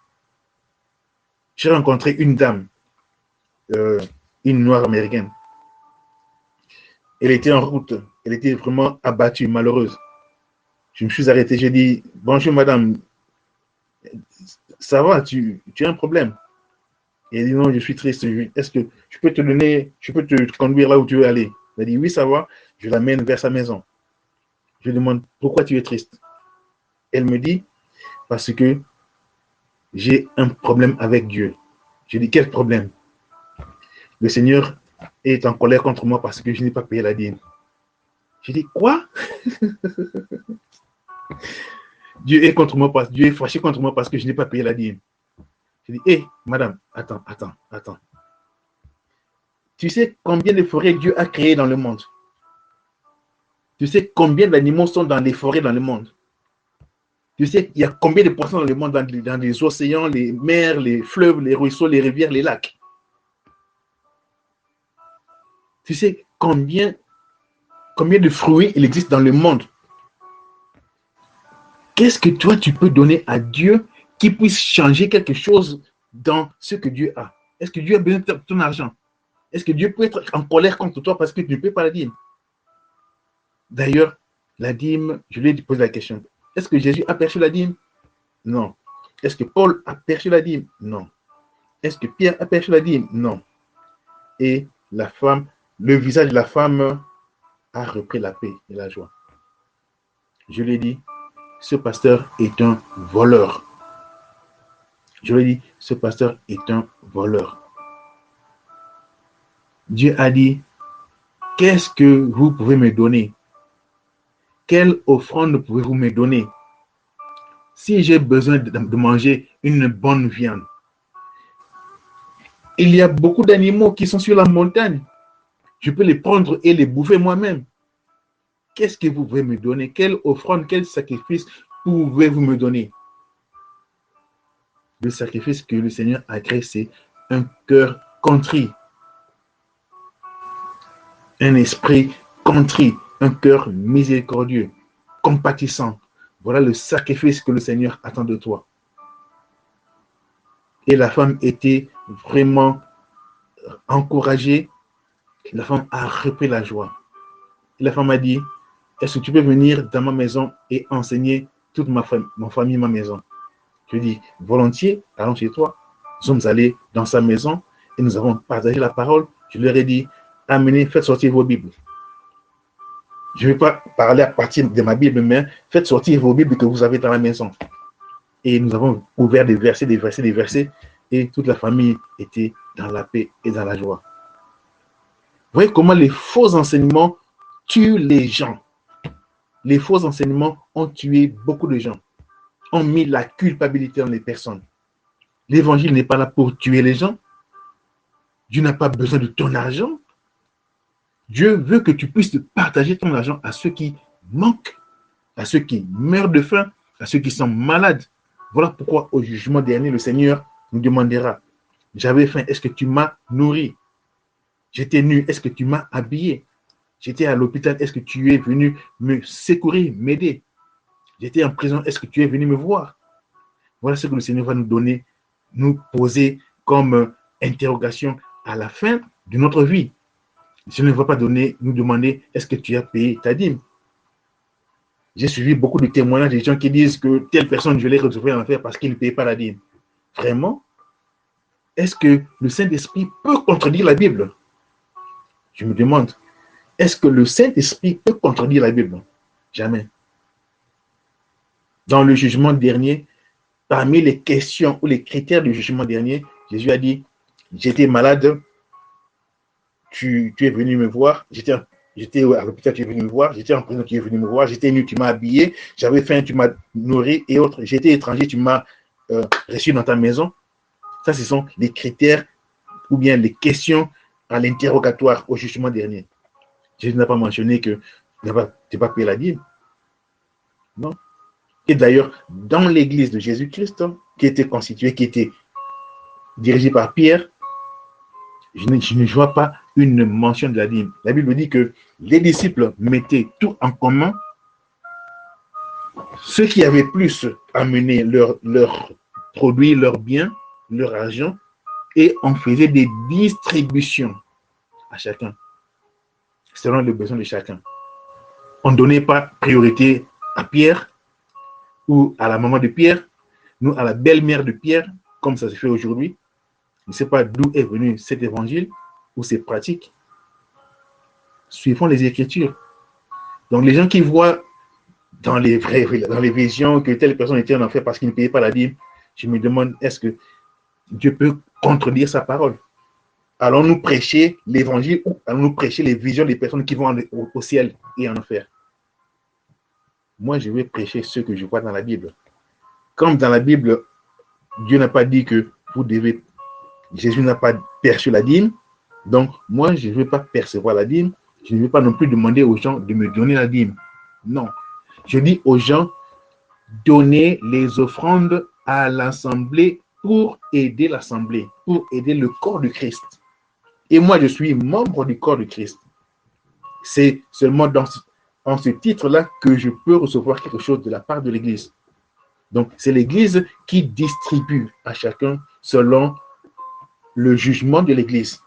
J'ai rencontré une dame, une noire américaine. Elle était en route. Elle était vraiment abattue, malheureuse. Je me suis arrêté. J'ai dit, bonjour madame, ça va, tu as un problème? Et elle dit, non, je suis triste. Est-ce que je peux te conduire là où tu veux aller? Elle dit, oui, ça va. Je l'amène vers sa maison. Je lui demande, pourquoi tu es triste? Elle me dit, parce que j'ai un problème avec Dieu. Je dis, quel problème? Le Seigneur est en colère contre moi parce que je n'ai pas payé la dîme. Je dis, quoi? Dieu est fâché contre moi parce que je n'ai pas payé la dîme. Je dis, hé, madame, attends. Tu sais combien de forêts Dieu a créées dans le monde? Tu sais combien d'animaux sont dans les forêts dans le monde? Tu sais, il y a combien de poissons dans le monde, dans les océans, les mers, les fleuves, les ruisseaux, les rivières, les lacs? Tu sais combien de fruits il existe dans le monde? Qu'est-ce que toi, tu peux donner à Dieu qui puisse changer quelque chose dans ce que Dieu a? Est-ce que Dieu a besoin de ton argent? Est-ce que Dieu peut être en colère contre toi parce que tu ne payes pas la dîme? D'ailleurs, la dîme, je lui ai posé la question. Est-ce que Jésus a perçu la dîme? Non. Est-ce que Paul a perçu la dîme? Non. Est-ce que Pierre a perçu la dîme? Non. Et la femme, le visage de la femme a repris la paix et la joie. Je lui ai dit, ce pasteur est un voleur. Je lui ai dit, ce pasteur est un voleur. Dieu a dit, qu'est-ce que vous pouvez me donner? Quelle offrande pouvez-vous me donner? Si j'ai besoin de manger une bonne viande, il y a beaucoup d'animaux qui sont sur la montagne. Je peux les prendre et les bouffer moi-même. Qu'est-ce que vous pouvez me donner? Quelle offrande, quel sacrifice pouvez-vous me donner? Le sacrifice que le Seigneur a créé, c'est un cœur contrit. Un esprit contrit, un cœur miséricordieux, compatissant. Voilà le sacrifice que le Seigneur attend de toi. Et la femme était vraiment encouragée. La femme a repris la joie. Et la femme a dit, est-ce que tu peux venir dans ma maison et enseigner toute ma famille, ma maison? Je lui ai dit, volontiers, allons chez toi. Nous sommes allés dans sa maison et nous avons partagé la parole. Je leur ai dit, amenez, faites sortir vos Bibles. Je ne vais pas parler à partir de ma Bible, mais faites sortir vos Bibles que vous avez dans la maison. Et nous avons ouvert des versets, et toute la famille était dans la paix et dans la joie. Vous voyez comment les faux enseignements tuent les gens. Les faux enseignements ont tué beaucoup de gens, ont mis la culpabilité dans les personnes. L'évangile n'est pas là pour tuer les gens. Dieu n'a pas besoin de ton argent. Dieu veut que tu puisses partager ton argent à ceux qui manquent, à ceux qui meurent de faim, à ceux qui sont malades. Voilà pourquoi au jugement dernier, le Seigneur nous demandera, j'avais faim, est-ce que tu m'as nourri? J'étais nu, est-ce que tu m'as habillé? J'étais à l'hôpital, est-ce que tu es venu me secourir, m'aider? J'étais en prison, est-ce que tu es venu me voir? Voilà ce que le Seigneur va nous donner, nous poser comme interrogation à la fin de notre vie. Le Seigneur ne va pas nous demander, est-ce que tu as payé ta dîme? J'ai suivi beaucoup de témoignages des gens qui disent que telle personne, je l'ai retrouvé en enfer parce qu'il ne paye pas la dîme. Vraiment? Est-ce que le Saint-Esprit peut contredire la Bible? Je me demande, est-ce que le Saint-Esprit peut contredire la Bible? Jamais. Dans le jugement dernier, parmi les questions ou les critères du jugement dernier, Jésus a dit, j'étais malade, tu es venu me voir, j'étais à l'hôpital, tu es venu me voir, j'étais en prison, tu es venu me voir, j'étais nu, tu m'as habillé, j'avais faim, tu m'as nourri et autres, j'étais étranger, tu m'as reçu dans ta maison. Ça, ce sont les critères ou bien les questions à l'interrogatoire au jugement dernier. Jésus n'a pas mentionné que tu n'as pas payé la dîme. Non. Et d'ailleurs, dans l'église de Jésus-Christ, qui était constituée, qui était dirigée par Pierre, je ne vois pas une mention de la dîme. La Bible dit que les disciples mettaient tout en commun. Ceux qui avaient plus amené leurs produits, leurs biens, leur argent, et on faisait des distributions à chacun, selon les besoins de chacun. On ne donnait pas priorité à Pierre ou à la maman de Pierre, nous à la belle-mère de Pierre, comme ça se fait aujourd'hui. Je ne sais pas d'où est venu cet évangile ou ces pratiques. Suivons les Écritures. Donc les gens qui voient dans les visions que telle personne était en enfer parce qu'il ne payait pas la dîme, je me demande, est-ce que Dieu peut contredire sa parole? Allons-nous prêcher l'évangile ou allons-nous prêcher les visions des personnes qui vont au ciel et en enfer? Moi, je vais prêcher ce que je vois dans la Bible. Comme dans la Bible, Dieu n'a pas dit que vous devez... Jésus n'a pas perçu la dîme. Donc, moi, je ne veux pas percevoir la dîme. Je ne veux pas non plus demander aux gens de me donner la dîme. Non. Je dis aux gens, donnez les offrandes à l'assemblée pour aider l'assemblée, pour aider le corps de Christ. Et moi, je suis membre du corps de Christ. C'est seulement dans ce titre-là que je peux recevoir quelque chose de la part de l'Église. Donc, c'est l'Église qui distribue à chacun selon le jugement de l'Église.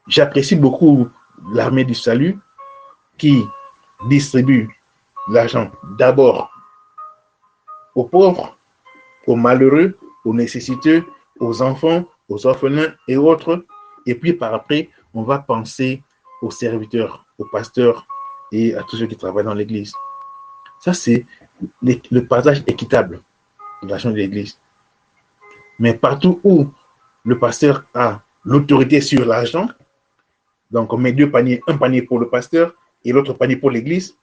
J'apprécie beaucoup l'armée du salut qui distribue l'argent d'abord aux pauvres, aux malheureux, aux nécessiteux, aux enfants, aux orphelins et autres. Et puis par après, on va penser aux serviteurs, aux pasteurs et à tous ceux qui travaillent dans l'Église. Ça, c'est le partage équitable de l'argent de l'Église. Mais partout où le pasteur a l'autorité sur l'argent, donc on met deux paniers, un panier pour le pasteur et l'autre panier pour l'Église,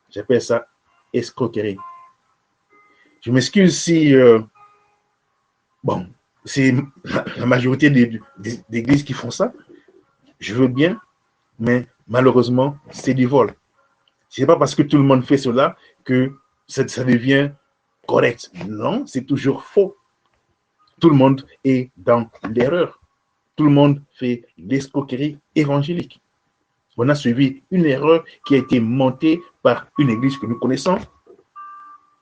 j'appelle ça escroquerie. Je m'excuse si, bon, c'est la majorité des églises qui font ça. Je veux bien, mais malheureusement, c'est du vol. Ce n'est pas parce que tout le monde fait cela que ça devient correct. Non, c'est toujours faux. Tout le monde est dans l'erreur. Tout le monde fait l'escroquerie évangélique. On a suivi une erreur qui a été montée par une église que nous connaissons,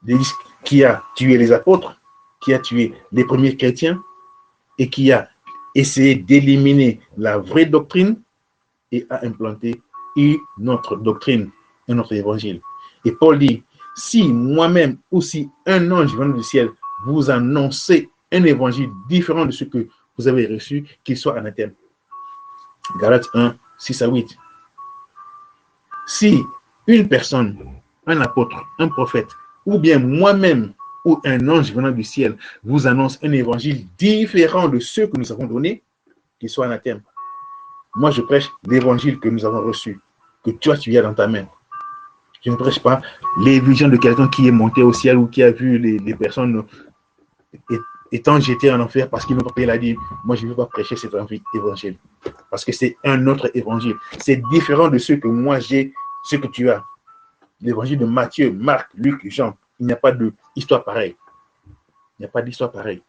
l'église qui a tué les apôtres, qui a tué les premiers chrétiens et qui a essayé d'éliminer la vraie doctrine et a implanté une autre doctrine, un autre évangile. Et Paul dit, si moi-même ou si un ange venant du ciel vous annonçait un évangile différent de ce que vous avez reçu, qu'il soit anathème. Galates 1, 6 à 8. Si une personne, un apôtre, un prophète, ou bien moi-même ou un ange venant du ciel vous annonce un évangile différent de ceux que nous avons donnés, qu'il soit anathème. Moi, je prêche l'évangile que nous avons reçu, que toi, tu as dans ta main. Je ne prêche pas les visions de quelqu'un qui est monté au ciel ou qui a vu les personnes étant jetées en enfer parce qu'ils n'ont pas payé la dîme. Moi, je ne veux pas prêcher cet évangile parce que c'est un autre évangile. C'est différent de ce que moi j'ai, ce que tu as. L'évangile de Matthieu, Marc, Luc, Jean, il n'y a pas d'histoire pareille. Il n'y a pas d'histoire pareille.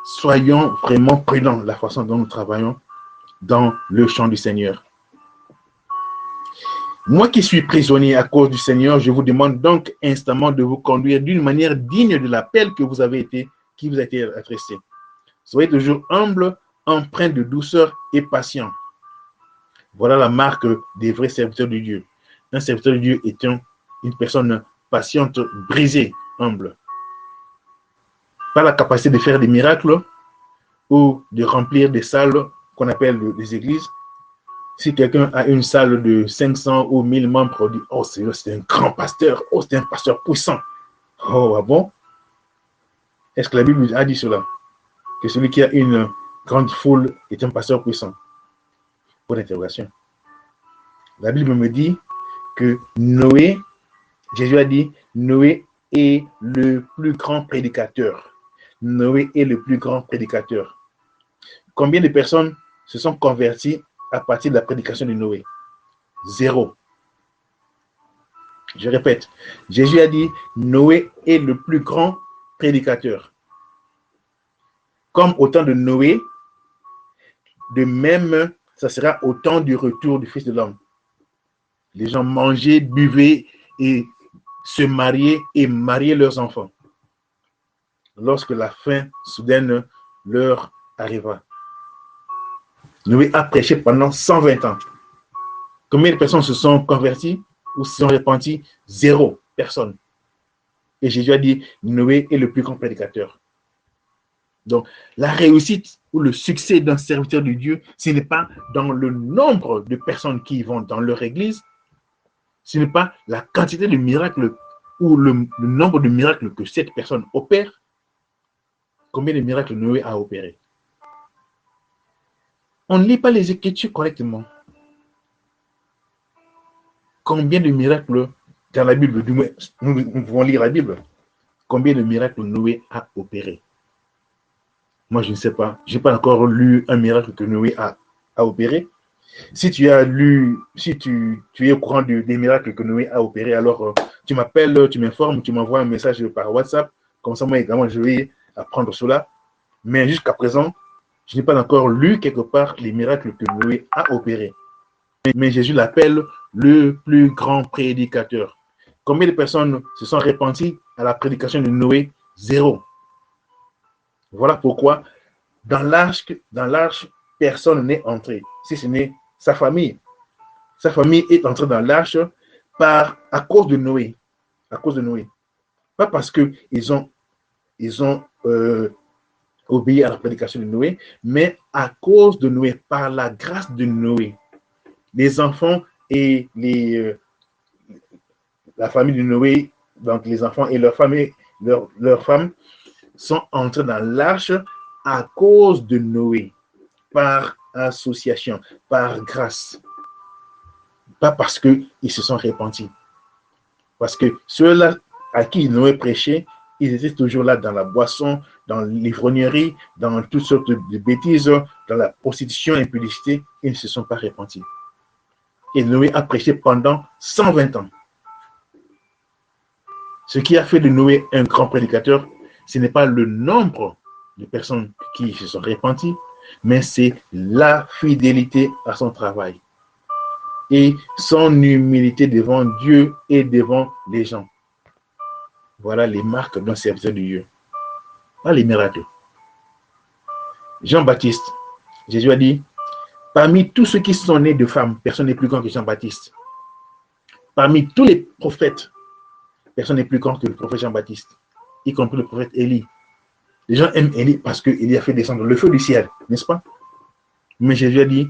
Soyons vraiment prudents de la façon dont nous travaillons dans le champ du Seigneur. Moi qui suis prisonnier à cause du Seigneur, je vous demande donc instamment de vous conduire d'une manière digne de l'appel qui vous a été adressé. Soyez toujours humble, empreint de douceur et patient. Voilà la marque des vrais serviteurs de Dieu. Un serviteur de Dieu est une personne patiente, brisée, humble. Pas la capacité de faire des miracles ou de remplir des salles qu'on appelle des églises. Si quelqu'un a une salle de 500 ou 1000 membres, on dit « Oh, c'est un grand pasteur. Oh, c'est un pasteur puissant. » Oh, ah bon? Est-ce que la Bible a dit cela? Que celui qui a une grande foule est un pasteur puissant? Pour l'interrogation. La Bible me dit que Noé, Jésus a dit, Noé est le plus grand prédicateur. Noé est le plus grand prédicateur. Combien de personnes se sont converties à partir de la prédication de Noé? 0. Je répète, Jésus a dit, Noé est le plus grand prédicateur. Comme au temps de Noé, de même, ça sera au temps du retour du Fils de l'homme. Les gens mangeaient, buvaient et se mariaient et mariaient leurs enfants. Lorsque la fin soudaine leur arriva. Noé a prêché pendant 120 ans. Combien de personnes se sont converties ou se sont repenties? 0 personne. Et Jésus a dit, Noé est le plus grand prédicateur. Donc, la réussite ou le succès d'un serviteur de Dieu, ce n'est pas dans le nombre de personnes qui vont dans leur église, ce n'est pas la quantité de miracles ou le nombre de miracles que cette personne opère. Combien de miracles Noé a opéré? On ne lit pas les Écritures correctement. Combien de miracles dans la Bible, nous pouvons lire la Bible, combien de miracles Noé a opéré? Moi, je ne sais pas. Je n'ai pas encore lu un miracle que Noé a opéré. Si tu as lu, si tu es au courant des miracles que Noé a opéré, alors tu m'appelles, tu m'informes, tu m'envoies un message par WhatsApp. Comme ça, moi également, je vais apprendre cela. Mais jusqu'à présent, je n'ai pas encore lu quelque part les miracles que Noé a opérés. Mais Jésus l'appelle le plus grand prédicateur. Combien de personnes se sont repenties à la prédication de Noé? 0. Voilà pourquoi dans l'arche, personne n'est entré, si ce n'est sa famille. Sa famille est entrée dans l'arche à cause de Noé. À cause de Noé. Pas parce qu'ils ont obéi à la prédication de Noé, mais à cause de Noé, par la grâce de Noé. Les enfants et la famille de Noé, donc les enfants et leurs femmes, sont entrés dans l'arche à cause de Noé, par association, par grâce. Pas parce qu'ils se sont repentis. Parce que ceux-là à qui Noé prêchait, ils étaient toujours là dans la boisson, dans l'ivrognerie, dans toutes sortes de bêtises, dans la prostitution, l'impudicité, ils ne se sont pas repentis. Et Noé a prêché pendant 120 ans. Ce qui a fait de Noé un grand prédicateur, ce n'est pas le nombre de personnes qui se sont repenties, mais c'est la fidélité à son travail et son humilité devant Dieu et devant les gens. Voilà les marques d'un serviteur de Dieu. Voilà les miracles. Jean-Baptiste, Jésus a dit, parmi tous ceux qui sont nés de femmes, personne n'est plus grand que Jean-Baptiste. Parmi tous les prophètes, personne n'est plus grand que le prophète Jean-Baptiste, y compris le prophète Élie. Les gens aiment Élie parce qu'Élie a fait descendre le feu du ciel, n'est-ce pas? Mais Jésus a dit,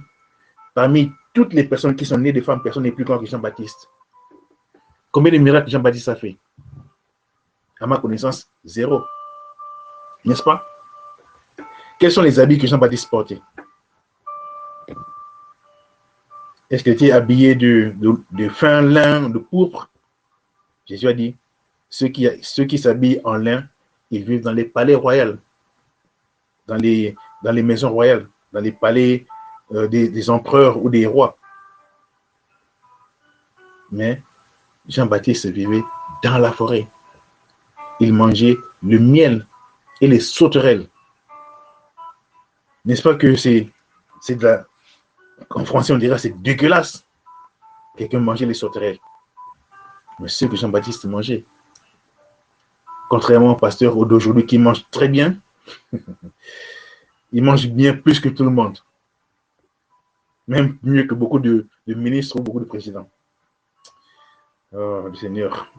parmi toutes les personnes qui sont nées de femmes, personne n'est plus grand que Jean-Baptiste. Combien de miracles Jean-Baptiste a fait? À ma connaissance, 0. N'est-ce pas? Quels sont les habits que Jean-Baptiste portait? Est-ce qu'il était habillé de fin lin, de pourpre? Jésus a dit, ceux qui s'habillent en lin, ils vivent dans les palais royaux, dans les maisons royales, dans les palais des empereurs ou des rois. Mais Jean-Baptiste vivait dans la forêt. Il mangeait le miel et les sauterelles. N'est-ce pas que c'est de la... En français, on dirait c'est dégueulasse. Quelqu'un mangeait les sauterelles. Mais c'est ce que Jean-Baptiste mangeait. Contrairement au pasteur d'aujourd'hui qui mange très bien, il mange bien plus que tout le monde. Même mieux que beaucoup de ministres ou beaucoup de présidents. Oh, le Seigneur.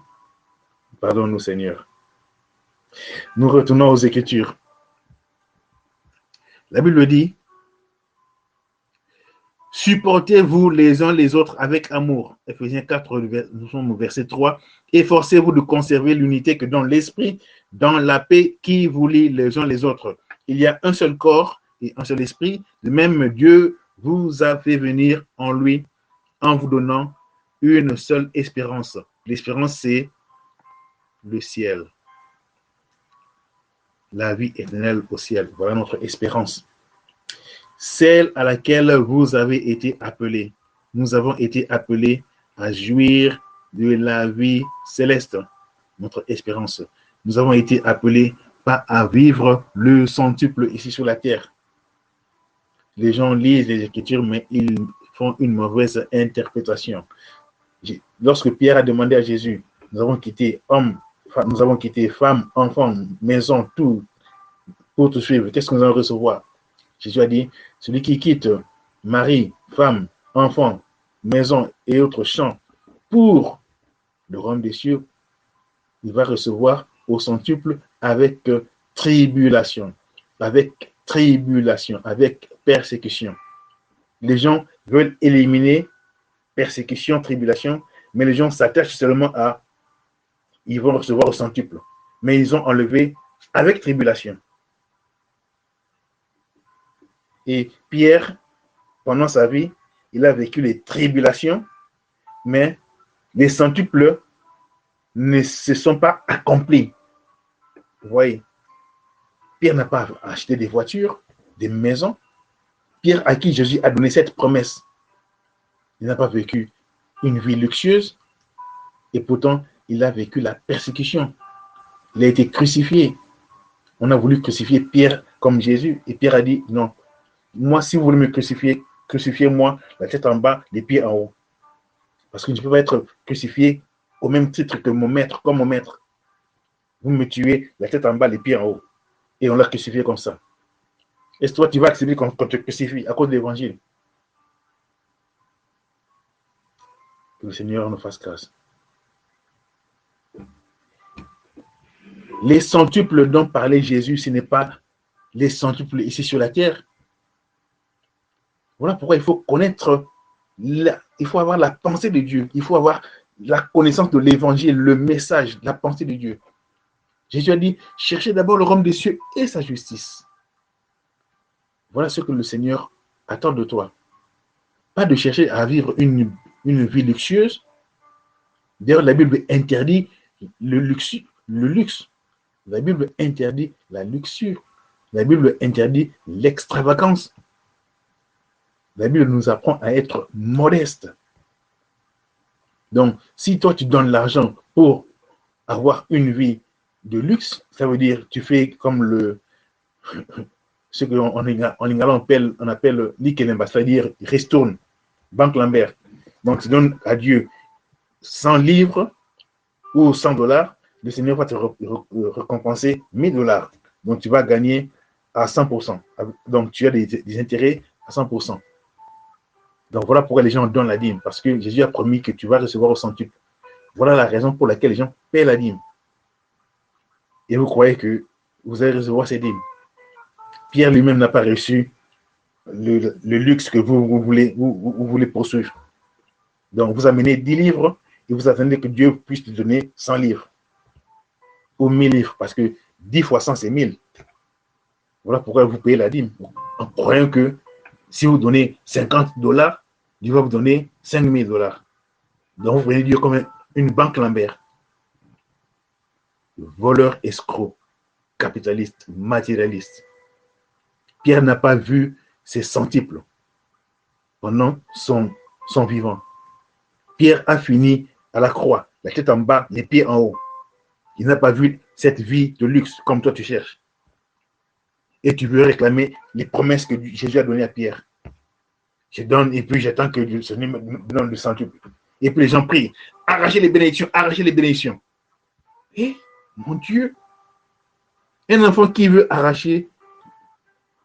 Pardonne-nous, Seigneur. Nous retournons aux Écritures. La Bible dit, supportez-vous les uns les autres avec amour. Ephésiens 4, nous sommes au verset 3. Efforcez-vous de conserver l'unité que dans l'esprit, dans la paix qui vous lie les uns les autres. Il y a un seul corps et un seul esprit. De même, Dieu vous a fait venir en lui en vous donnant une seule espérance. L'espérance, c'est le ciel. La vie éternelle au ciel. Voilà notre espérance. Celle à laquelle vous avez été appelés. Nous avons été appelés à jouir de la vie céleste, notre espérance. Nous avons été appelés pas à vivre le centuple ici sur la terre. Les gens lisent les Écritures, mais ils font une mauvaise interprétation. Lorsque Pierre a demandé à Jésus, nous avons quitté femmes, enfants, maison, tout, pour te suivre. Qu'est-ce que nous allons recevoir? Jésus a dit, celui qui quitte mari, femme, enfant, maison et autres champs pour le royaume des cieux, il va recevoir au centuple avec tribulation, avec persécution. Les gens veulent éliminer persécution, tribulation, mais les gens s'attachent seulement à, ils vont recevoir au centuple, mais ils ont enlevé avec tribulation. Et Pierre, pendant sa vie, il a vécu les tribulations, mais les centuples ne se sont pas accomplis. Vous voyez, Pierre n'a pas acheté des voitures, des maisons. Pierre, à qui Jésus a donné cette promesse, il n'a pas vécu une vie luxueuse, et pourtant, il a vécu la persécution. Il a été crucifié. On a voulu crucifier Pierre comme Jésus, et Pierre a dit, non, moi, si vous voulez me crucifier, crucifiez-moi la tête en bas, les pieds en haut. Parce que je ne peux pas être crucifié au même titre que mon maître, comme mon maître. Vous me tuez, la tête en bas, les pieds en haut. Et on l'a crucifié comme ça. Est-ce que toi, tu vas accepter qu'on te crucifie à cause de l'évangile? Que le Seigneur nous fasse grâce. Les centuples dont parlait Jésus, ce n'est pas les centuples ici sur la terre. Voilà pourquoi il faut connaître, il faut avoir la pensée de Dieu. Il faut avoir la connaissance de l'évangile, le message, la pensée de Dieu. Jésus a dit, cherchez d'abord le royaume des cieux et sa justice. Voilà ce que le Seigneur attend de toi. Pas de chercher à vivre une vie luxueuse. D'ailleurs, la Bible interdit le luxe. La Bible interdit la luxure. La Bible interdit l'extravagance. La Bible nous apprend à être modeste. Donc, si toi, tu donnes l'argent pour avoir une vie de luxe, ça veut dire tu fais comme ce qu'en Lingala on appelle l'ikelemba, c'est-à-dire ristourne, banque Lambert. Donc, tu donnes à Dieu 100 livres ou 100 dollars, le Seigneur va te récompenser 1000 dollars. Donc, tu vas gagner à 100%. Donc, tu as des intérêts à 100%. Donc, voilà pourquoi les gens donnent la dîme. Parce que Jésus a promis que tu vas recevoir au centuple. Voilà la raison pour laquelle les gens paient la dîme. Et vous croyez que vous allez recevoir ces dîmes. Pierre lui-même n'a pas reçu le luxe que vous voulez poursuivre. Donc, vous amenez 10 livres et vous attendez que Dieu puisse te donner 100 livres ou 1000 livres. Parce que 10 fois 100, c'est 1000. Voilà pourquoi vous payez la dîme. En croyant que si vous donnez 50 dollars, Dieu va vous donner 5000 dollars. Donc, vous prenez Dieu comme une banque Lambert. Voleur, escroc, capitaliste, matérialiste. Pierre n'a pas vu ses centuples pendant son vivant. Pierre a fini à la croix, la tête en bas, les pieds en haut. Il n'a pas vu cette vie de luxe comme toi tu cherches. Et tu veux réclamer les promesses que Jésus a données à Pierre. Je donne et puis j'attends que le Seigneur me donne le centuple. Et puis les gens prient, arrachez les bénédictions, arrachez les bénédictions. Et, mon Dieu, un enfant qui veut arracher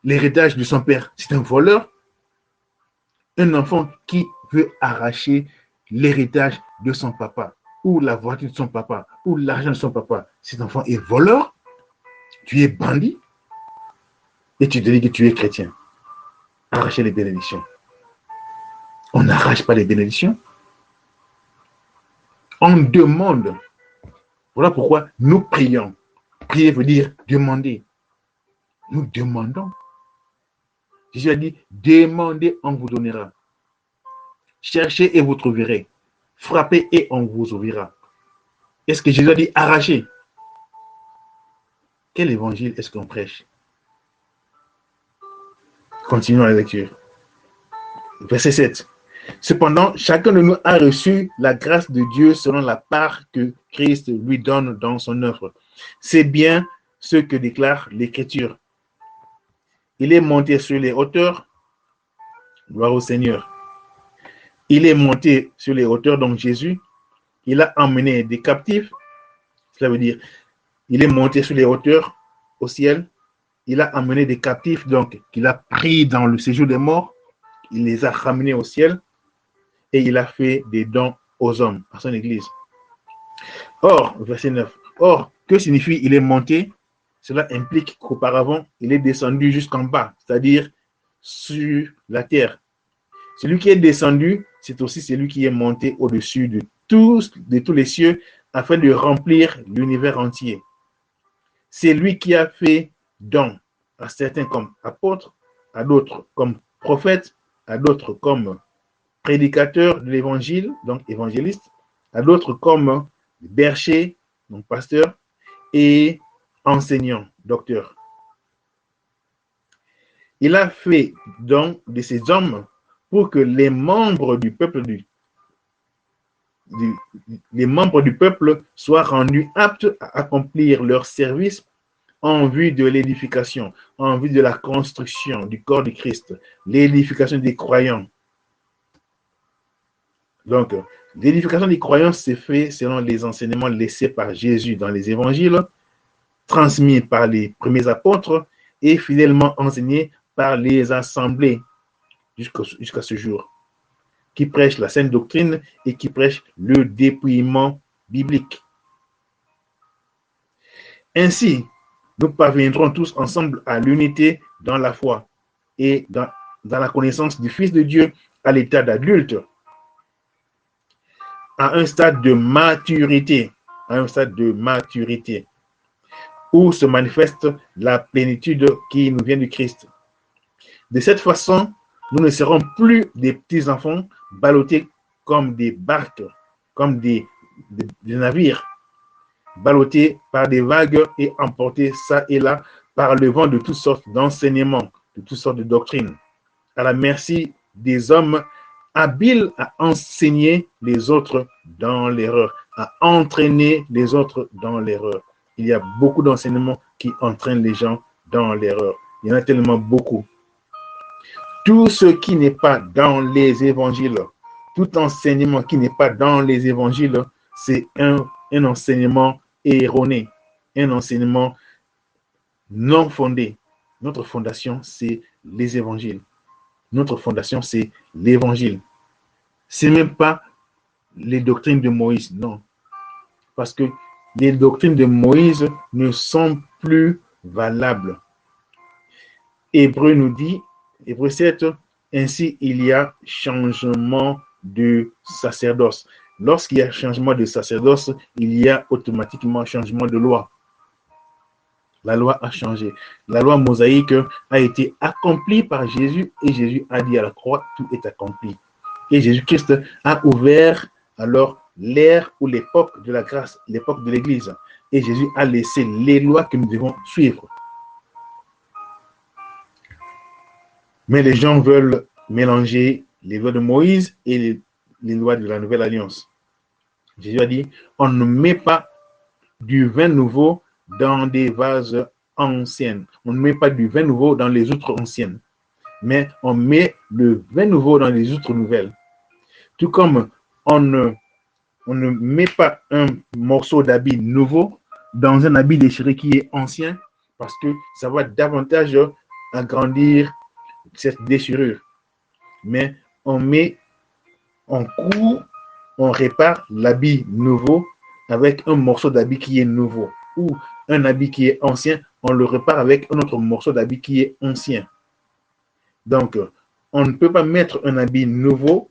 l'héritage de son père, c'est un voleur. Un enfant qui veut arracher l'héritage de son papa, ou la voiture de son papa, ou l'argent de son papa, cet enfant est voleur, tu es bandit, et tu te dis que tu es chrétien. Arracher les bénédictions. On n'arrache pas les bénédictions. On demande. Voilà pourquoi nous prions. Prier veut dire demander. Nous demandons. Jésus a dit, demandez, on vous donnera. Cherchez et vous trouverez. Frappez et on vous ouvrira. Est-ce que Jésus a dit arracher? Quel évangile est-ce qu'on prêche? Continuons la lecture. Verset 7. Cependant, chacun de nous a reçu la grâce de Dieu selon la part que Christ lui donne dans son œuvre. C'est bien ce que déclare l'Écriture. Il est monté sur les hauteurs, gloire au Seigneur. Il est monté sur les hauteurs, donc Jésus, il a emmené des captifs, cela veut dire, il est monté sur les hauteurs au ciel, il a emmené des captifs, donc, qu'il a pris dans le séjour des morts, il les a ramenés au ciel, et il a fait des dons aux hommes, à son église. Or, verset 9, or, que signifie il est monté? Cela implique qu'auparavant, il est descendu jusqu'en bas, c'est-à-dire sur la terre. Celui qui est descendu, c'est aussi celui qui est monté au-dessus de tous les cieux afin de remplir l'univers entier. C'est lui qui a fait don à certains comme apôtres, à d'autres comme prophètes, à d'autres comme prédicateurs de l'évangile, donc évangélistes, à d'autres comme bergers, donc pasteurs, et enseignants, docteurs. Il a fait don de ces hommes pour que les membres du peuple soient rendus aptes à accomplir leur service en vue de l'édification, en vue de la construction du corps de Christ, l'édification des croyants. Donc, l'édification des croyants s'est faite selon les enseignements laissés par Jésus dans les évangiles, transmis par les premiers apôtres et fidèlement enseignés par les assemblées jusqu'à ce jour, qui prêchent la saine doctrine et qui prêchent le dépouillement biblique. Ainsi, nous parviendrons tous ensemble à l'unité dans la foi et dans la connaissance du Fils de Dieu à l'état d'adulte, à un stade de maturité, où se manifeste la plénitude qui nous vient du Christ. De cette façon, nous ne serons plus des petits enfants ballottés comme des barques, comme des navires, ballottés par des vagues et emportés ça et là par le vent de toutes sortes d'enseignements, de toutes sortes de doctrines, à la merci des hommes habiles à enseigner les autres dans l'erreur, à entraîner les autres dans l'erreur. Il y a beaucoup d'enseignements qui entraînent les gens dans l'erreur. Il y en a tellement beaucoup. Tout ce qui n'est pas dans les évangiles, tout enseignement qui n'est pas dans les évangiles, c'est un enseignement erroné, un enseignement non fondé. Notre fondation, c'est les évangiles. Notre fondation, c'est l'évangile. Ce n'est même pas les doctrines de Moïse, non. Parce que les doctrines de Moïse ne sont plus valables. Hébreu nous dit, Hébreu 7, ainsi il y a changement de sacerdoce. Lorsqu'il y a changement de sacerdoce, il y a automatiquement changement de loi. La loi a changé. La loi mosaïque a été accomplie par Jésus et Jésus a dit à la croix, tout est accompli. Et Jésus-Christ a ouvert alors l'ère ou l'époque de la grâce, l'époque de l'Église. Et Jésus a laissé les lois que nous devons suivre. Mais les gens veulent mélanger les lois de Moïse et les lois de la Nouvelle Alliance. Jésus a dit, on ne met pas du vin nouveau dans des vases anciennes. On ne met pas du vin nouveau dans les outres anciennes. Mais on met le vin nouveau dans les outres nouvelles. Tout comme on ne met pas un morceau d'habit nouveau dans un habit déchiré qui est ancien, parce que ça va davantage agrandir cette déchirure. Mais on coud, on répare l'habit nouveau avec un morceau d'habit qui est nouveau. Ou un habit qui est ancien, on le répare avec un autre morceau d'habit qui est ancien. Donc, on ne peut pas mettre un habit nouveau,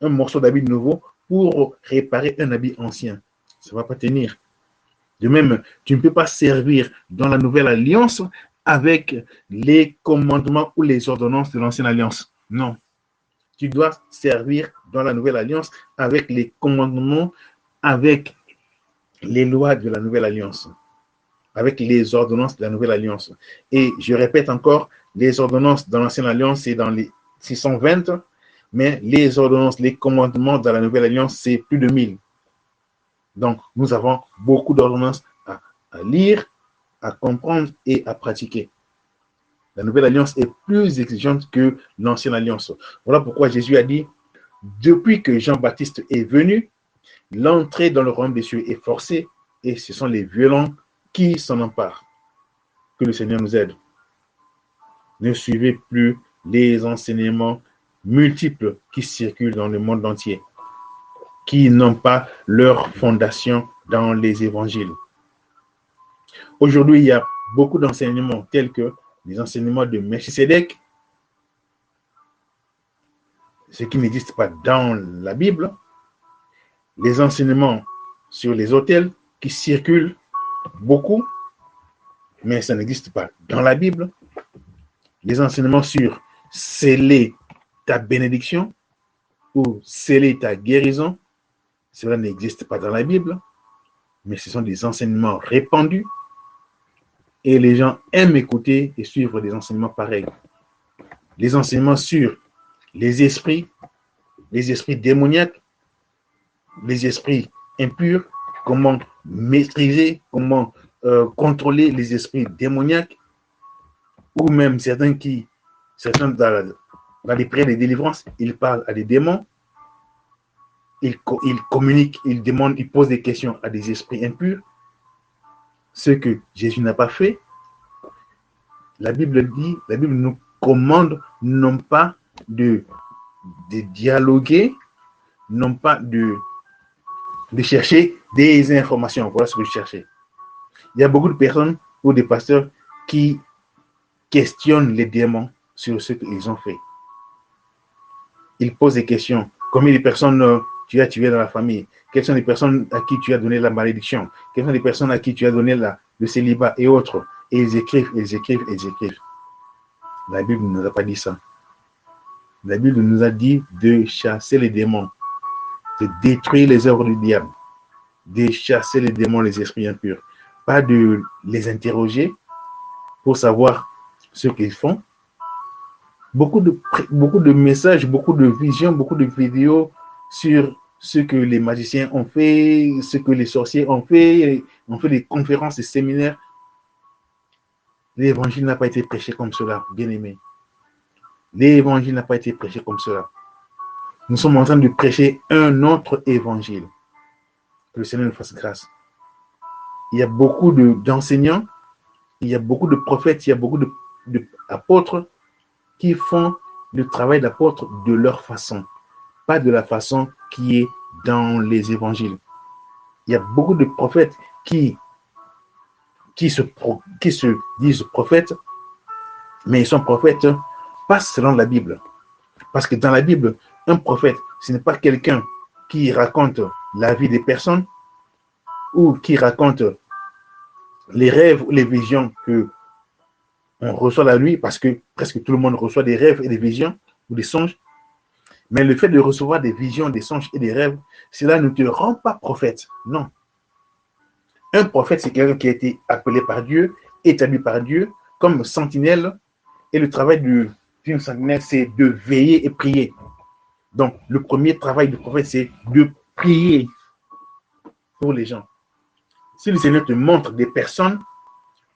un morceau d'habit nouveau, pour réparer un habit ancien. Ça ne va pas tenir. De même, tu ne peux pas servir dans la nouvelle alliance avec les commandements ou les ordonnances de l'ancienne alliance. Non. Tu dois servir dans la nouvelle alliance avec les commandements, avec les lois de la nouvelle alliance, avec les ordonnances de la nouvelle alliance. Et je répète encore, les ordonnances dans l'ancienne alliance, c'est dans les 620, mais les ordonnances, les commandements dans la nouvelle alliance, c'est plus de 1000. Donc, nous avons beaucoup d'ordonnances à lire, à comprendre et à pratiquer. La nouvelle alliance est plus exigeante que l'ancienne alliance. Voilà pourquoi Jésus a dit, depuis que Jean-Baptiste est venu, l'entrée dans le royaume des cieux est forcée et ce sont les violents qui s'en emparent. Que le Seigneur nous aide. Ne suivez plus les enseignements multiples qui circulent dans le monde entier, qui n'ont pas leur fondation dans les évangiles. Aujourd'hui, il y a beaucoup d'enseignements tels que les enseignements de Melchisédek, ce qui n'existe pas dans la Bible, les enseignements sur les autels qui circulent beaucoup, mais ça n'existe pas dans la Bible, les enseignements sur sceller ta bénédiction ou sceller ta guérison, cela n'existe pas dans la Bible, mais ce sont des enseignements répandus et les gens aiment écouter et suivre des enseignements pareils. Les enseignements sur les esprits démoniaques, les esprits impurs, comment maîtriser, comment contrôler les esprits démoniaques, ou même certains dans les prières de délivrance, ils parlent à des démons. il communique, il demande, il pose des questions à des esprits impurs, ce que Jésus n'a pas fait. La Bible nous commande non pas de dialoguer, non pas de chercher des informations. Voilà ce que je cherchais. Il y a beaucoup de personnes ou des pasteurs qui questionnent les démons sur ce qu'ils ont fait. Ils posent des questions. Combien de personnes tu as tuées dans la famille? Quelles sont les personnes à qui tu as donné la malédiction? Quelles sont les personnes à qui tu as donné le célibat et autres? Et ils écrivent. La Bible ne nous a pas dit ça. La Bible nous a dit de chasser les démons, de détruire les œuvres du diable, de chasser les démons, les esprits impurs. Pas de les interroger pour savoir ce qu'ils font. Beaucoup de messages, beaucoup de visions, beaucoup de vidéos sur ce que les magiciens ont fait, ce que les sorciers ont fait des conférences, des séminaires. L'évangile n'a pas été prêché comme cela, bien aimé. L'évangile n'a pas été prêché comme cela. Nous sommes en train de prêcher un autre évangile. Que le Seigneur nous fasse grâce. Il y a beaucoup d'enseignants, il y a beaucoup de prophètes, il y a beaucoup d'apôtres qui font le travail d'apôtre de leur façon, pas de la façon qui est dans les évangiles. Il y a beaucoup de prophètes qui se disent prophètes, mais ils sont prophètes pas selon la Bible. Parce que dans la Bible, un prophète, ce n'est pas quelqu'un qui raconte la vie des personnes ou qui raconte les rêves ou les visions que on reçoit la nuit, parce que presque tout le monde reçoit des rêves et des visions ou des songes. Mais le fait de recevoir des visions, des songes et des rêves, cela ne te rend pas prophète. Non. Un prophète, c'est quelqu'un qui a été appelé par Dieu, établi par Dieu, comme sentinelle. Et le travail d'une sentinelle, c'est de veiller et prier. Donc, le premier travail du prophète, c'est de prier pour les gens. Si le Seigneur te montre des personnes,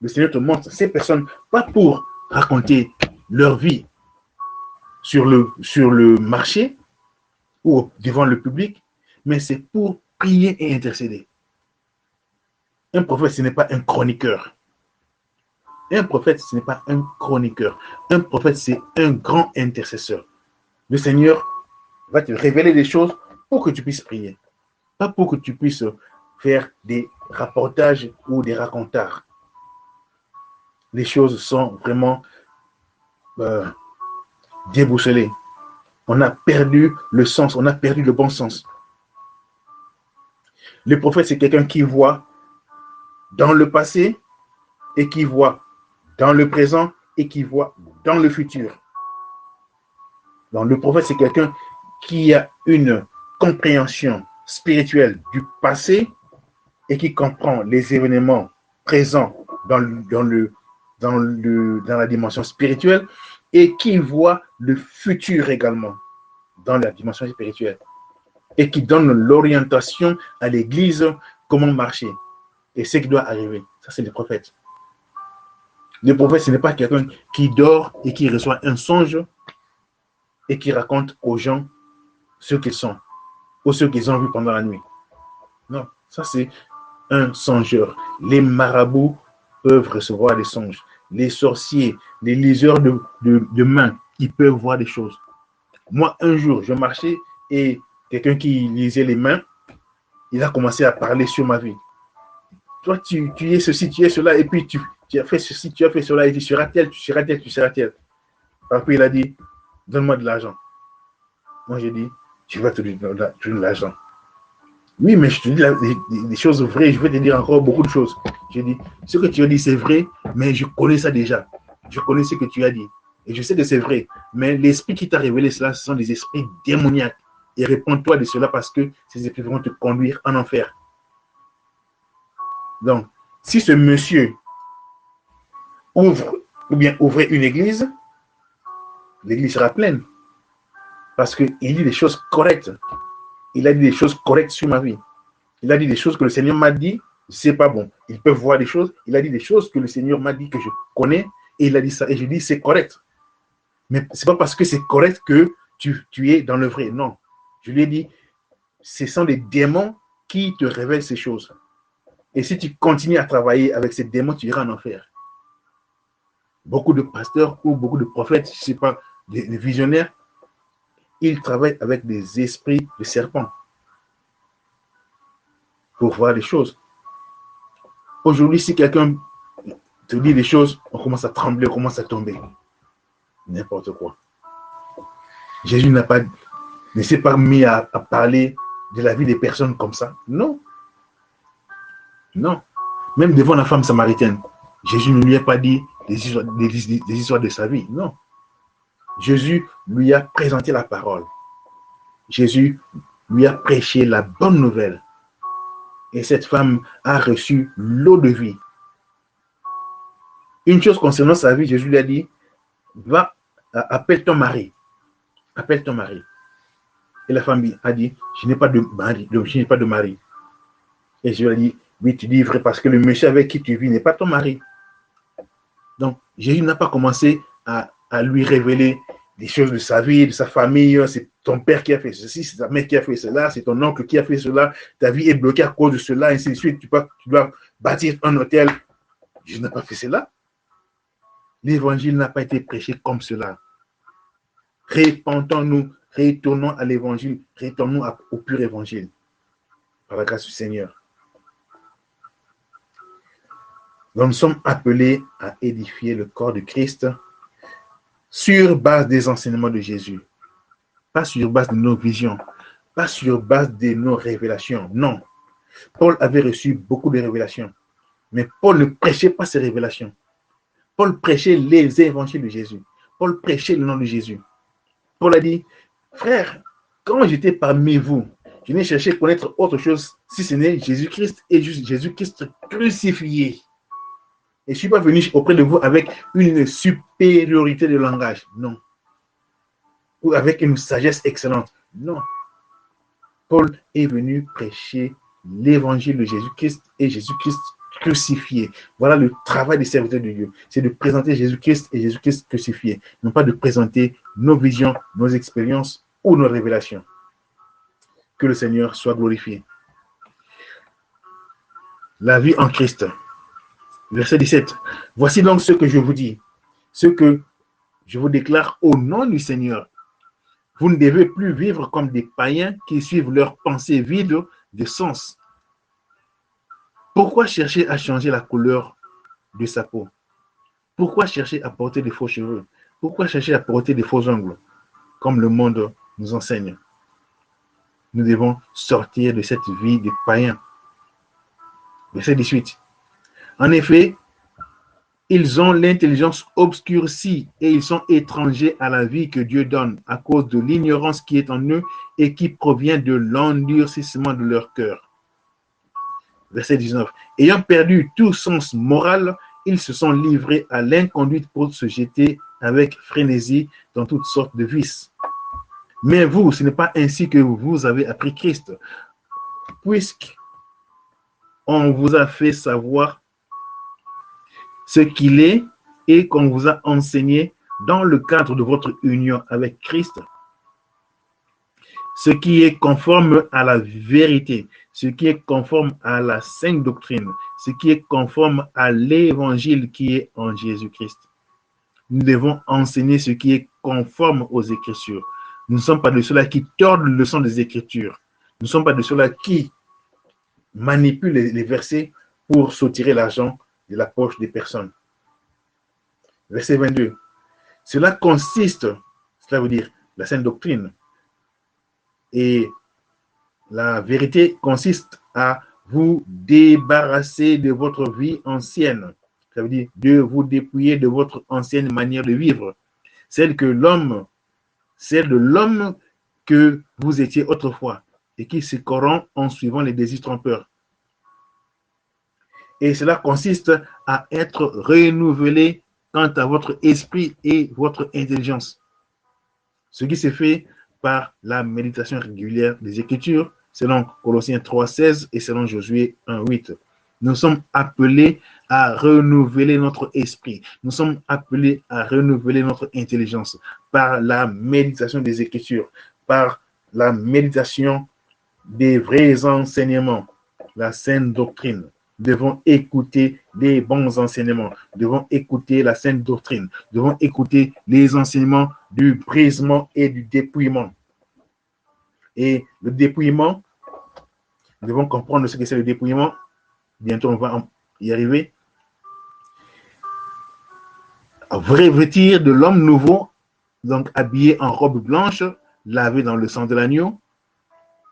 le Seigneur te montre ces personnes, pas pour raconter leur vie sur le marché ou devant le public, mais c'est pour prier et intercéder. Un prophète, ce n'est pas un chroniqueur. Un prophète, ce n'est pas un chroniqueur. Un prophète, c'est un grand intercesseur. Le Seigneur va te révéler des choses pour que tu puisses prier. Pas pour que tu puisses faire des rapportages ou des racontards. Les choses sont vraiment déboussolées. On a perdu le sens, on a perdu le bon sens. Le prophète, c'est quelqu'un qui voit dans le passé et qui voit dans le présent et qui voit dans le futur. Donc, le prophète, c'est quelqu'un qui a une compréhension spirituelle du passé et qui comprend les événements présents dans la dimension spirituelle et qui voit le futur également dans la dimension spirituelle et qui donne l'orientation à l'Église, comment marcher et ce qui doit arriver. Ça, c'est le prophète. Le prophète, ce n'est pas quelqu'un qui dort et qui reçoit un songe et qui raconte aux gens ce qu'ils sont ou ce qu'ils ont vu pendant la nuit. Non, ça c'est un songeur. Les marabouts peuvent recevoir des songes. Les sorciers, les liseurs de mains, ils peuvent voir des choses. Moi, un jour, je marchais et quelqu'un qui lisait les mains, il a commencé à parler sur ma vie. Toi, tu es ceci, tu es cela, et puis tu as fait ceci, tu as fait cela, et tu seras tel, tu seras tel, tu seras tel. Après, il a dit, donne-moi de l'argent. Moi, j'ai dit, tu vas te donner de l'argent. Oui, mais je te dis des choses vraies, je vais te dire encore beaucoup de choses. J'ai dit, ce que tu as dit, c'est vrai, mais je connais ça déjà. Je connais ce que tu as dit. Et je sais que c'est vrai. Mais l'esprit qui t'a révélé cela, ce sont des esprits démoniaques. Et réponds-toi de cela parce que ces esprits vont te conduire en enfer. Donc, si ce monsieur ouvrait une église, l'église sera pleine. Parce qu'il dit des choses correctes. Il a dit des choses correctes sur ma vie. Il a dit des choses que le Seigneur m'a dit, c'est pas bon. Ils peuvent voir des choses. Il a dit des choses que le Seigneur m'a dit que je connais. Et il a dit ça. Et je dis, c'est correct. Mais c'est pas parce que c'est correct que tu es dans le vrai. Non. Je lui ai dit, ce sont les démons qui te révèlent ces choses. Et si tu continues à travailler avec ces démons, tu iras en enfer. Beaucoup de pasteurs ou beaucoup de prophètes, je ne sais pas, des visionnaires, ils travaillent avec des esprits de serpents pour voir les choses. Aujourd'hui, si quelqu'un te dit des choses, on commence à trembler, on commence à tomber. N'importe quoi. Jésus ne s'est pas mis à parler de la vie des personnes comme ça. Non. Non. Même devant la femme samaritaine, Jésus ne lui a pas dit des histoires de sa vie. Non. Jésus lui a présenté la parole. Jésus lui a prêché la bonne nouvelle. Et cette femme a reçu l'eau de vie. Une chose concernant sa vie, Jésus lui a dit, va, appelle ton mari. Appelle ton mari. Et la femme a dit, je n'ai pas de mari. Je n'ai pas de mari. Et Jésus lui a dit, oui, tu dis vrai parce que le monsieur avec qui tu vis n'est pas ton mari. Donc, Jésus n'a pas commencé à lui révéler des choses de sa vie, de sa famille. C'est ton père qui a fait ceci, c'est ta mère qui a fait cela, c'est ton oncle qui a fait cela. Ta vie est bloquée à cause de cela, ainsi de suite. Tu dois bâtir un hôtel. Jésus n'a pas fait cela. L'évangile n'a pas été prêché comme cela. Répentons-nous, retournons à l'évangile, retournons au pur évangile. Par la grâce du Seigneur. Donc, nous sommes appelés à édifier le corps de Christ sur base des enseignements de Jésus. Pas sur base de nos visions, pas sur base de nos révélations. Non. Paul avait reçu beaucoup de révélations, mais Paul ne prêchait pas ces révélations. Paul prêchait les évangiles de Jésus. Paul prêchait le nom de Jésus. Paul a dit, frère, quand j'étais parmi vous, je n'ai cherché à connaître autre chose si ce n'est Jésus-Christ et Jésus-Christ crucifié. Et je ne suis pas venu auprès de vous avec une supériorité de langage. Non. Ou avec une sagesse excellente. Non. Paul est venu prêcher l'évangile de Jésus-Christ et Jésus-Christ crucifié. Voilà le travail des serviteurs de Dieu. C'est de présenter Jésus-Christ et Jésus-Christ crucifié. Non pas de présenter nos visions, nos expériences ou nos révélations. Que le Seigneur soit glorifié. La vie en Christ. Verset 17. Voici donc ce que je vous dis, ce que je vous déclare au nom du Seigneur. Vous ne devez plus vivre comme des païens qui suivent leurs pensées vides de sens. Pourquoi chercher à changer la couleur de sa peau? Pourquoi chercher à porter des faux cheveux? Pourquoi chercher à porter des faux ongles, comme le monde nous enseigne? Nous devons sortir de cette vie de païens. Verset 18. En effet, ils ont l'intelligence obscurcie et ils sont étrangers à la vie que Dieu donne à cause de l'ignorance qui est en eux et qui provient de l'endurcissement de leur cœur. Verset 19. Ayant perdu tout sens moral, ils se sont livrés à l'inconduite pour se jeter avec frénésie dans toutes sortes de vices. Mais vous, ce n'est pas ainsi que vous avez appris Christ, puisqu'on vous a fait savoir ce qu'il est et qu'on vous a enseigné dans le cadre de votre union avec Christ, ce qui est conforme à la vérité, ce qui est conforme à la sainte doctrine, ce qui est conforme à l'évangile qui est en Jésus-Christ. Nous devons enseigner ce qui est conforme aux Écritures. Nous ne sommes pas de ceux-là qui tordent le leçon des Écritures. Nous ne sommes pas de ceux-là qui manipulent les versets pour soutirer l'argent de la poche des personnes. Verset 22. Cela veut dire la sainte doctrine. Et la vérité consiste à vous débarrasser de votre vie ancienne. Ça veut dire de vous dépouiller de votre ancienne manière de vivre. Celle de l'homme que vous étiez autrefois et qui se corrompt en suivant les désirs trompeurs. Et cela consiste à être renouvelé quant à votre esprit et votre intelligence. Ce qui se fait par la méditation régulière des Écritures, selon Colossiens 3,16 et selon Josué 1,8. Nous sommes appelés à renouveler notre esprit. Nous sommes appelés à renouveler notre intelligence par la méditation des Écritures, par la méditation des vrais enseignements, la saine doctrine. Nous devons écouter les bons enseignements. Nous devons écouter la saine doctrine. Nous devons écouter les enseignements du brisement et du dépouillement. Et le dépouillement, nous devons comprendre ce que c'est le dépouillement. Bientôt, on va y arriver. Revêtir de l'homme nouveau, donc habillé en robe blanche, lavé dans le sang de l'agneau.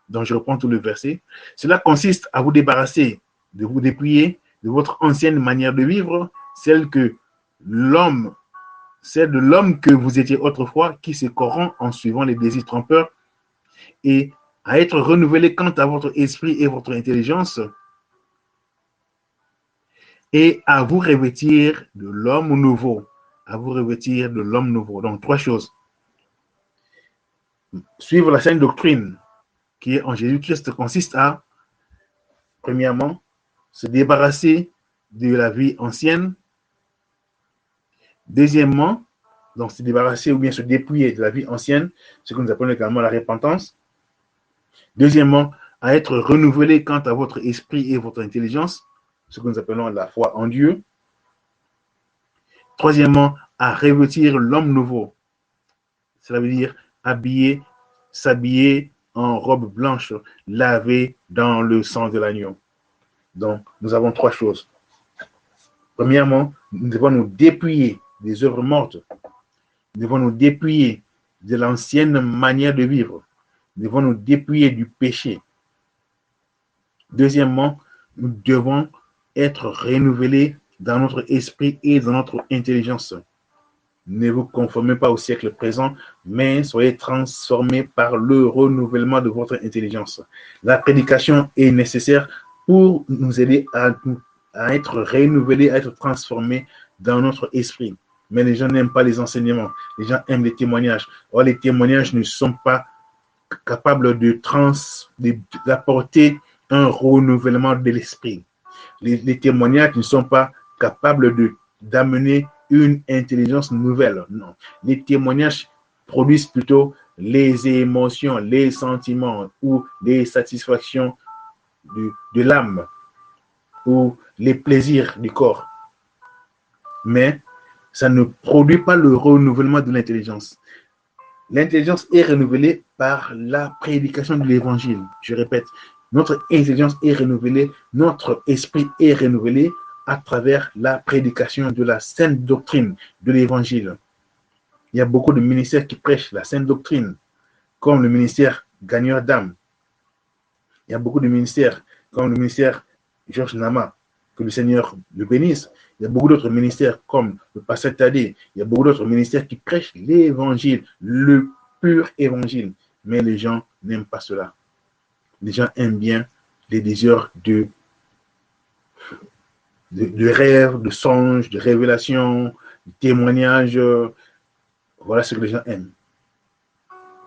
Donc, je reprends tout le verset. Cela consiste à vous débarrasser, de vous dépouiller de votre ancienne manière de vivre, celle de l'homme que vous étiez autrefois, qui se corrompt en suivant les désirs trompeurs, et à être renouvelé quant à votre esprit et votre intelligence, et à vous revêtir de l'homme nouveau. À vous revêtir de l'homme nouveau. Donc, 3 choses. Suivre la saine doctrine qui est en Jésus-Christ consiste à, premièrement, se débarrasser de la vie ancienne. Deuxièmement, donc se débarrasser ou bien se dépouiller de la vie ancienne, ce que nous appelons également la repentance. Deuxièmement, à être renouvelé quant à votre esprit et votre intelligence, ce que nous appelons la foi en Dieu. Troisièmement, à revêtir l'homme nouveau. Cela veut dire s'habiller en robe blanche, lavée dans le sang de l'agneau. Donc, nous avons 3 choses. Premièrement, nous devons nous dépouiller des œuvres mortes. Nous devons nous dépouiller de l'ancienne manière de vivre. Nous devons nous dépouiller du péché. Deuxièmement, nous devons être renouvelés dans notre esprit et dans notre intelligence. Ne vous conformez pas au siècle présent, mais soyez transformés par le renouvellement de votre intelligence. La prédication est nécessaire pour nous aider à être renouvelés, à être transformés dans notre esprit. Mais les gens n'aiment pas les enseignements. Les gens aiment les témoignages. Or, les témoignages ne sont pas capables d'apporter un renouvellement de l'esprit. Les témoignages ne sont pas capables d'amener une intelligence nouvelle. Non. Les témoignages produisent plutôt les émotions, les sentiments ou les satisfactions de l'âme ou les plaisirs du corps. Mais ça ne produit pas le renouvellement de l'intelligence. L'intelligence est renouvelée par la prédication de l'évangile. Je répète, notre intelligence est renouvelée, notre esprit est renouvelé à travers la prédication de la sainte doctrine de l'évangile. Il y a beaucoup de ministères qui prêchent la sainte doctrine, comme le ministère gagneur d'âme. Il y a beaucoup de ministères, comme le ministère Georges Nama, que le Seigneur le bénisse. Il y a beaucoup d'autres ministères, comme le pasteur Tadé. Il y a beaucoup d'autres ministères qui prêchent l'évangile, le pur évangile. Mais les gens n'aiment pas cela. Les gens aiment bien les désirs de rêves, de songes, de révélations, de témoignages. Voilà ce que les gens aiment.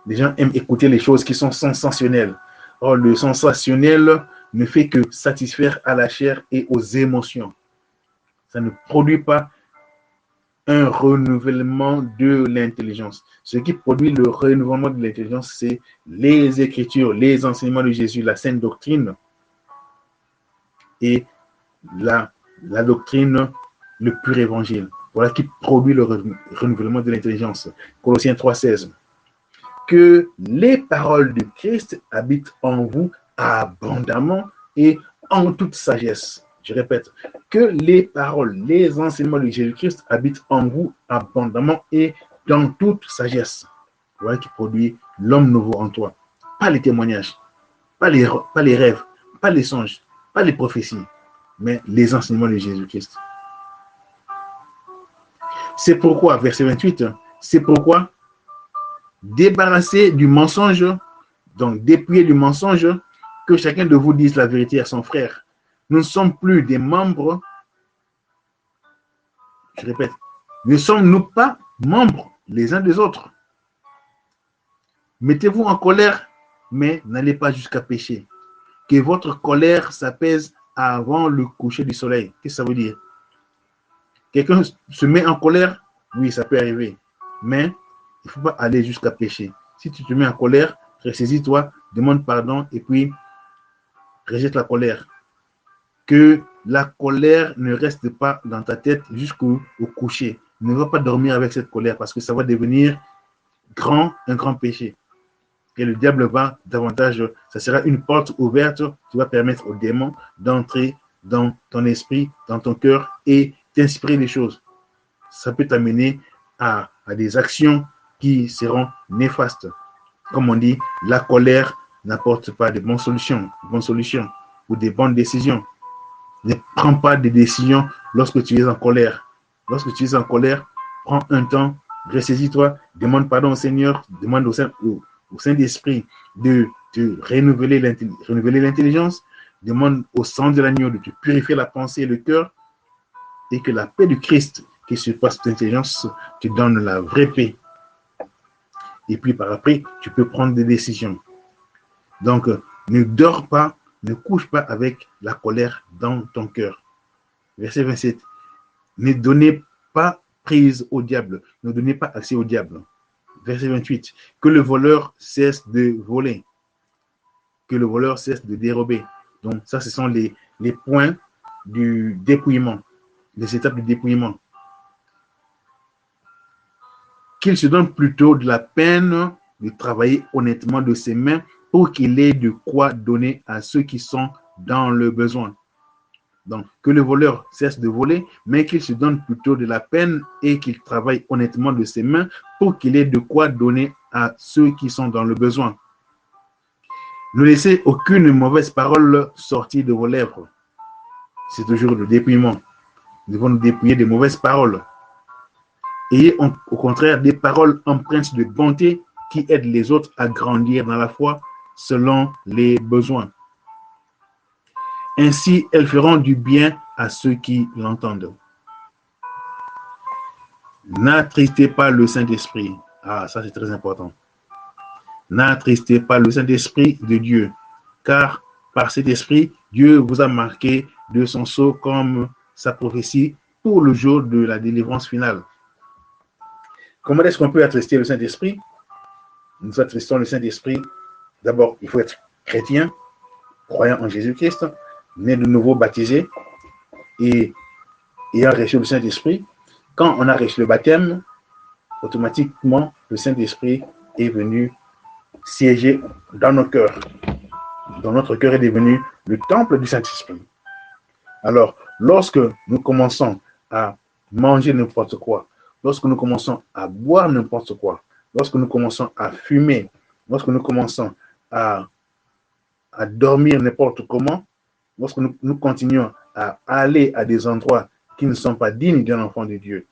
Les gens aiment écouter les choses qui sont sensationnelles. Or, le sensationnel ne fait que satisfaire à la chair et aux émotions. Ça ne produit pas un renouvellement de l'intelligence. Ce qui produit le renouvellement de l'intelligence, c'est les Écritures, les enseignements de Jésus, la sainte doctrine et la doctrine, le pur évangile. Voilà qui produit le renouvellement de l'intelligence. Colossiens 3,16. Que les paroles de Christ habitent en vous abondamment et en toute sagesse. Je répète, que les paroles, les enseignements de Jésus-Christ habitent en vous abondamment et dans toute sagesse. Voilà qui produit l'homme nouveau en toi. Pas les témoignages, pas les rêves, pas les songes, pas les prophéties, mais les enseignements de Jésus-Christ. C'est pourquoi, verset 28, c'est pourquoi débarrasser du mensonge, donc dépouiller du mensonge, que chacun de vous dise la vérité à son frère. Nous ne sommes plus des membres, je répète, ne sommes-nous pas membres les uns des autres? Mettez-vous en colère, mais n'allez pas jusqu'à pécher. Que votre colère s'apaise avant le coucher du soleil. Qu'est-ce que ça veut dire? Quelqu'un se met en colère, oui, ça peut arriver, mais il ne faut pas aller jusqu'à pécher. Si tu te mets en colère, ressaisis-toi, demande pardon et puis rejette la colère. Que la colère ne reste pas dans ta tête jusqu'au coucher. Ne va pas dormir avec cette colère parce que ça va devenir un grand péché. Et le diable va davantage, ça sera une porte ouverte qui va permettre aux démons d'entrer dans ton esprit, dans ton cœur et t'inspirer des choses. Ça peut t'amener à des actions qui seront néfastes. Comme on dit, la colère n'apporte pas de bonnes solutions ou des bonnes décisions. Ne prends pas de décisions lorsque tu es en colère. Lorsque tu es en colère, prends un temps, ressaisis-toi, demande pardon au Seigneur, demande au Saint-Esprit de te renouveler l'intelligence, demande au sang de l'agneau de te purifier la pensée et le cœur, et que la paix du Christ qui surpasse toute intelligence te donne la vraie paix. Et puis par après, tu peux prendre des décisions. Donc, ne dors pas, ne couche pas avec la colère dans ton cœur. Verset 27. Ne donnez pas prise au diable, ne donnez pas accès au diable. Verset 28. Que le voleur cesse de voler, que le voleur cesse de dérober. Donc, ça, ce sont les points du dépouillement, les étapes du dépouillement. Qu'il se donne plutôt de la peine de travailler honnêtement de ses mains pour qu'il ait de quoi donner à ceux qui sont dans le besoin. Donc, que le voleur cesse de voler, mais qu'il se donne plutôt de la peine et qu'il travaille honnêtement de ses mains pour qu'il ait de quoi donner à ceux qui sont dans le besoin. Ne laissez aucune mauvaise parole sortir de vos lèvres. C'est toujours le dépouillement. Nous devons nous dépouiller des mauvaises paroles. Ayez au contraire des paroles empreintes de bonté qui aident les autres à grandir dans la foi selon les besoins. Ainsi, elles feront du bien à ceux qui l'entendent. N'attristez pas le Saint-Esprit. Ah, ça c'est très important. N'attristez pas le Saint-Esprit de Dieu, car par cet esprit, Dieu vous a marqué de son sceau comme sa prophétie pour le jour de la délivrance finale. Comment est-ce qu'on peut attrister le Saint-Esprit? Nous attristons le Saint-Esprit. D'abord, il faut être chrétien, croyant en Jésus-Christ, né de nouveau, baptisé, et ayant reçu le Saint-Esprit. Quand on a reçu le baptême, automatiquement, le Saint-Esprit est venu siéger dans nos cœurs. Dans notre cœur est devenu le temple du Saint-Esprit. Alors, lorsque nous commençons à manger n'importe quoi, lorsque nous commençons à boire n'importe quoi, lorsque nous commençons à fumer, lorsque nous commençons à dormir n'importe comment, lorsque nous continuons à aller à des endroits qui ne sont pas dignes d'un enfant de Dieu,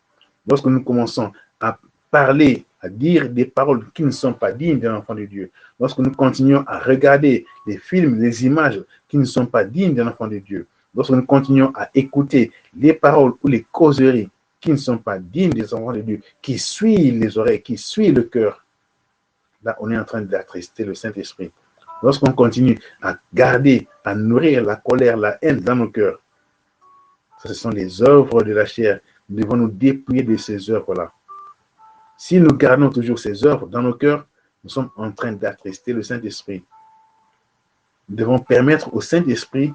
lorsque nous commençons à parler, à dire des paroles qui ne sont pas dignes d'un enfant de Dieu, lorsque nous continuons à regarder des films, des images qui ne sont pas dignes d'un enfant de Dieu, lorsque nous continuons à écouter les paroles ou les causeries qui ne sont pas dignes des enfants de Dieu, qui suivent les oreilles, qui suivent le cœur, là, on est en train d'attrister le Saint-Esprit. Lorsqu'on continue à garder, à nourrir la colère, la haine dans nos cœurs, ça, ce sont les œuvres de la chair. Nous devons nous dépouiller de ces œuvres-là. Si nous gardons toujours ces œuvres dans nos cœurs, nous sommes en train d'attrister le Saint-Esprit. Nous devons permettre au Saint-Esprit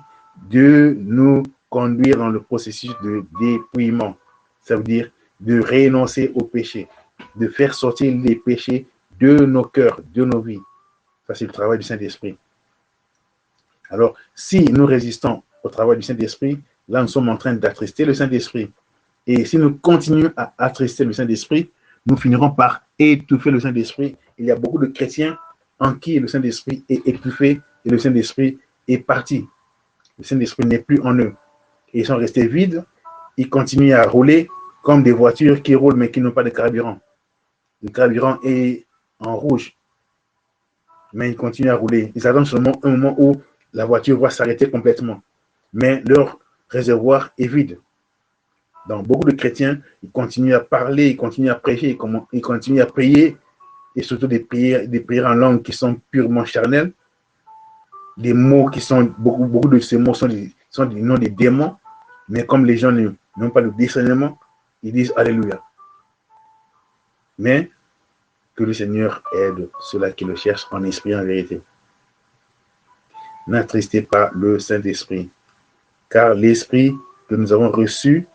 de nous conduire dans le processus de dépouillement. Ça veut dire de renoncer au péché, de faire sortir les péchés de nos cœurs, de nos vies. Ça, c'est le travail du Saint-Esprit. Alors, si nous résistons au travail du Saint-Esprit, là, nous sommes en train d'attrister le Saint-Esprit. Et si nous continuons à attrister le Saint-Esprit, nous finirons par étouffer le Saint-Esprit. Il y a beaucoup de chrétiens en qui le Saint-Esprit est étouffé et le Saint-Esprit est parti. Le Saint-Esprit n'est plus en eux. Et ils sont restés vides. Ils continuent à rouler comme des voitures qui roulent mais qui n'ont pas de carburant. Le carburant est en rouge. Mais ils continuent à rouler. Ils attendent seulement un moment où la voiture va s'arrêter complètement. Mais leur réservoir est vide. Donc, beaucoup de chrétiens, ils continuent à parler, ils continuent à prêcher, ils continuent à prier, et surtout des prières en langue qui sont purement charnelles. Des mots qui sont, beaucoup de ces mots sont des noms des démons, mais comme les gens n'ont pas le discernement, ils disent Alléluia. Mais Que le Seigneur aide ceux-là qui le cherchent en esprit, en vérité. N'attristez pas le Saint-Esprit, car l'Esprit que nous avons reçu,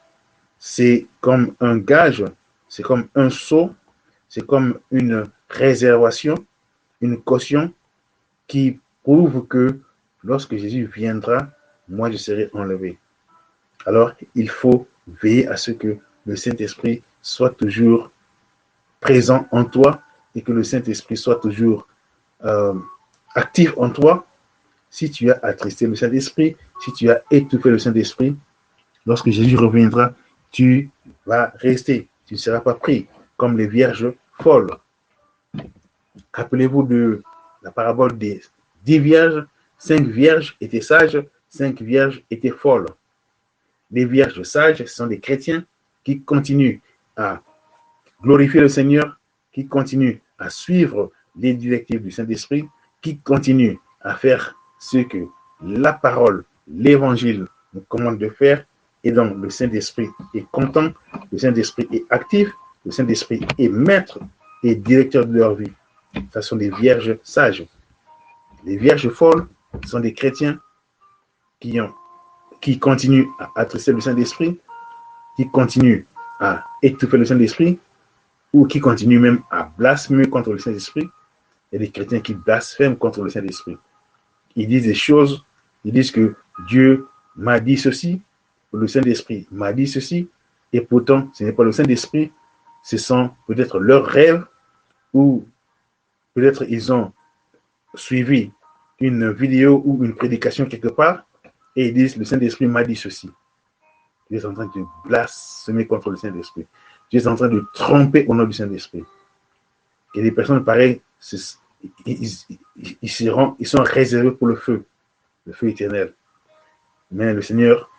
c'est comme un gage, c'est comme un sceau, c'est comme une réservation, une caution qui prouve que lorsque Jésus viendra, moi je serai enlevé. Alors, il faut veiller à ce que le Saint-Esprit soit toujours présent en toi et que le Saint-Esprit soit toujours actif en toi. Si tu as attristé le Saint-Esprit, si tu as étouffé le Saint-Esprit, lorsque Jésus reviendra, tu vas rester. Tu ne seras pas pris comme les vierges folles. Rappelez-vous de la parabole des 10 vierges. 5 vierges étaient sages, 5 vierges étaient folles. Les vierges sages, ce sont des chrétiens qui continuent à glorifier le Seigneur, qui continuent à suivre les directives du Saint-Esprit, qui continuent à faire ce que la parole, l'évangile nous commande de faire, et donc le Saint-Esprit est content, le Saint-Esprit est actif, le Saint-Esprit est maître et directeur de leur vie. Ce sont des vierges sages. Les vierges folles sont des chrétiens qui continuent à adresser le Saint-Esprit, qui continuent à étouffer le Saint-Esprit, ou qui continuent même à blasphémer contre le Saint-Esprit. Il y a des chrétiens qui blasphèment contre le Saint-Esprit. Ils disent des choses, ils disent que Dieu m'a dit ceci, le Saint-Esprit m'a dit ceci, et pourtant, ce n'est pas le Saint-Esprit, ce sont peut-être leurs rêves, ou peut-être ils ont suivi une vidéo ou une prédication quelque part, et ils disent, le Saint-Esprit m'a dit ceci. Dieu est en train de blasphémer contre le Saint-Esprit. Dieu est en train de tromper au nom du Saint-Esprit. Et des personnes pareilles, ils sont réservés pour le feu éternel. Mais le Seigneur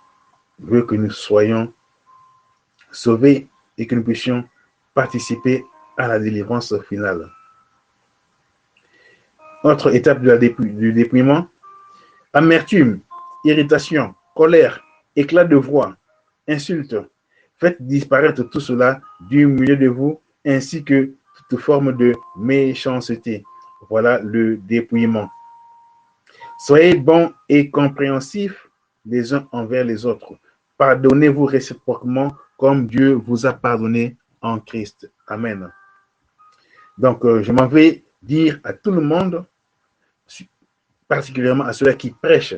veut que nous soyons sauvés et que nous puissions participer à la délivrance finale. Autre étape du dépouillement, amertume, irritation, colère, éclat de voix, insulte. Faites disparaître tout cela du milieu de vous, ainsi que toute forme de méchanceté. Voilà le dépouillement. Soyez bons et compréhensifs les uns envers les autres. Pardonnez-vous réciproquement comme Dieu vous a pardonné en Christ. Amen. Donc, je m'en vais dire à tout le monde, particulièrement à ceux-là qui prêchent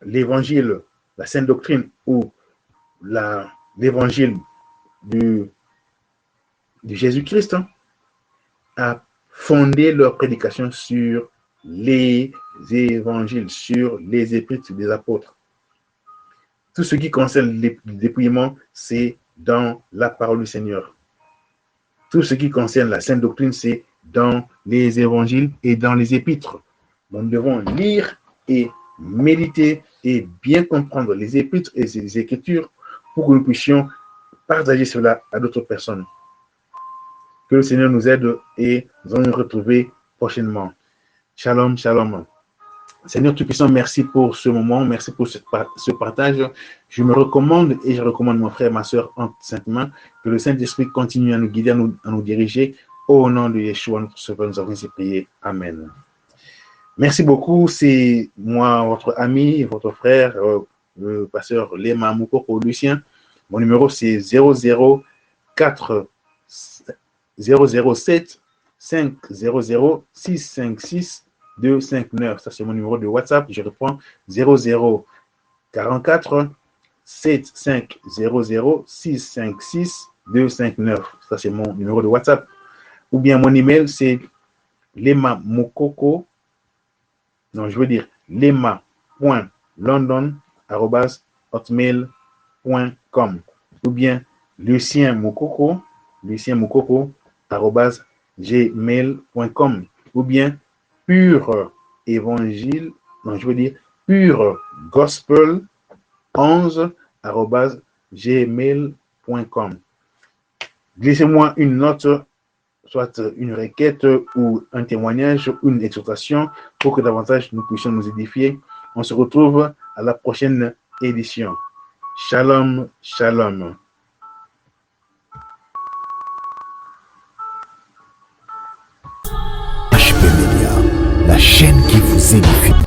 l'évangile, la sainte doctrine ou l'évangile de Jésus-Christ, à fonder leur prédication sur les évangiles, sur les épîtres des apôtres. Tout ce qui concerne le dépouillement, c'est dans la parole du Seigneur. Tout ce qui concerne la sainte doctrine, c'est dans les évangiles et dans les épîtres. Nous devons lire et méditer et bien comprendre les épîtres et les écritures pour que nous puissions partager cela à d'autres personnes. Que le Seigneur nous aide et nous allons nous retrouver prochainement. Shalom, shalom. Seigneur Tout-Puissant, merci pour ce moment, merci pour ce partage. Je me recommande et je recommande mon frère, ma soeur en sainte main, que le Saint-Esprit continue à nous guider, à nous diriger. Au nom de Yeshua, notre Sauveur, nous avons ainsi prié. Amen. Merci beaucoup. C'est moi, votre ami, votre frère, le pasteur Lema Moukoko Lucien. Mon numéro, c'est 007 500 656 259. Ça, c'est mon numéro de WhatsApp. Je reprends 0044 7500 656 259. Ça, c'est mon numéro de WhatsApp. Ou bien mon email, c'est lema.mokoko. Non, je veux dire lema.london@hotmail.com. Ou bien Lucien Moukoko, @gmail.com. Ou bien pur évangile, non, je veux dire pur gospel 11@gmail.com. Glissez-moi une note, soit une requête ou un témoignage ou une exhortation pour que davantage nous puissions nous édifier. On se retrouve à la prochaine édition. Shalom, shalom. édifiez.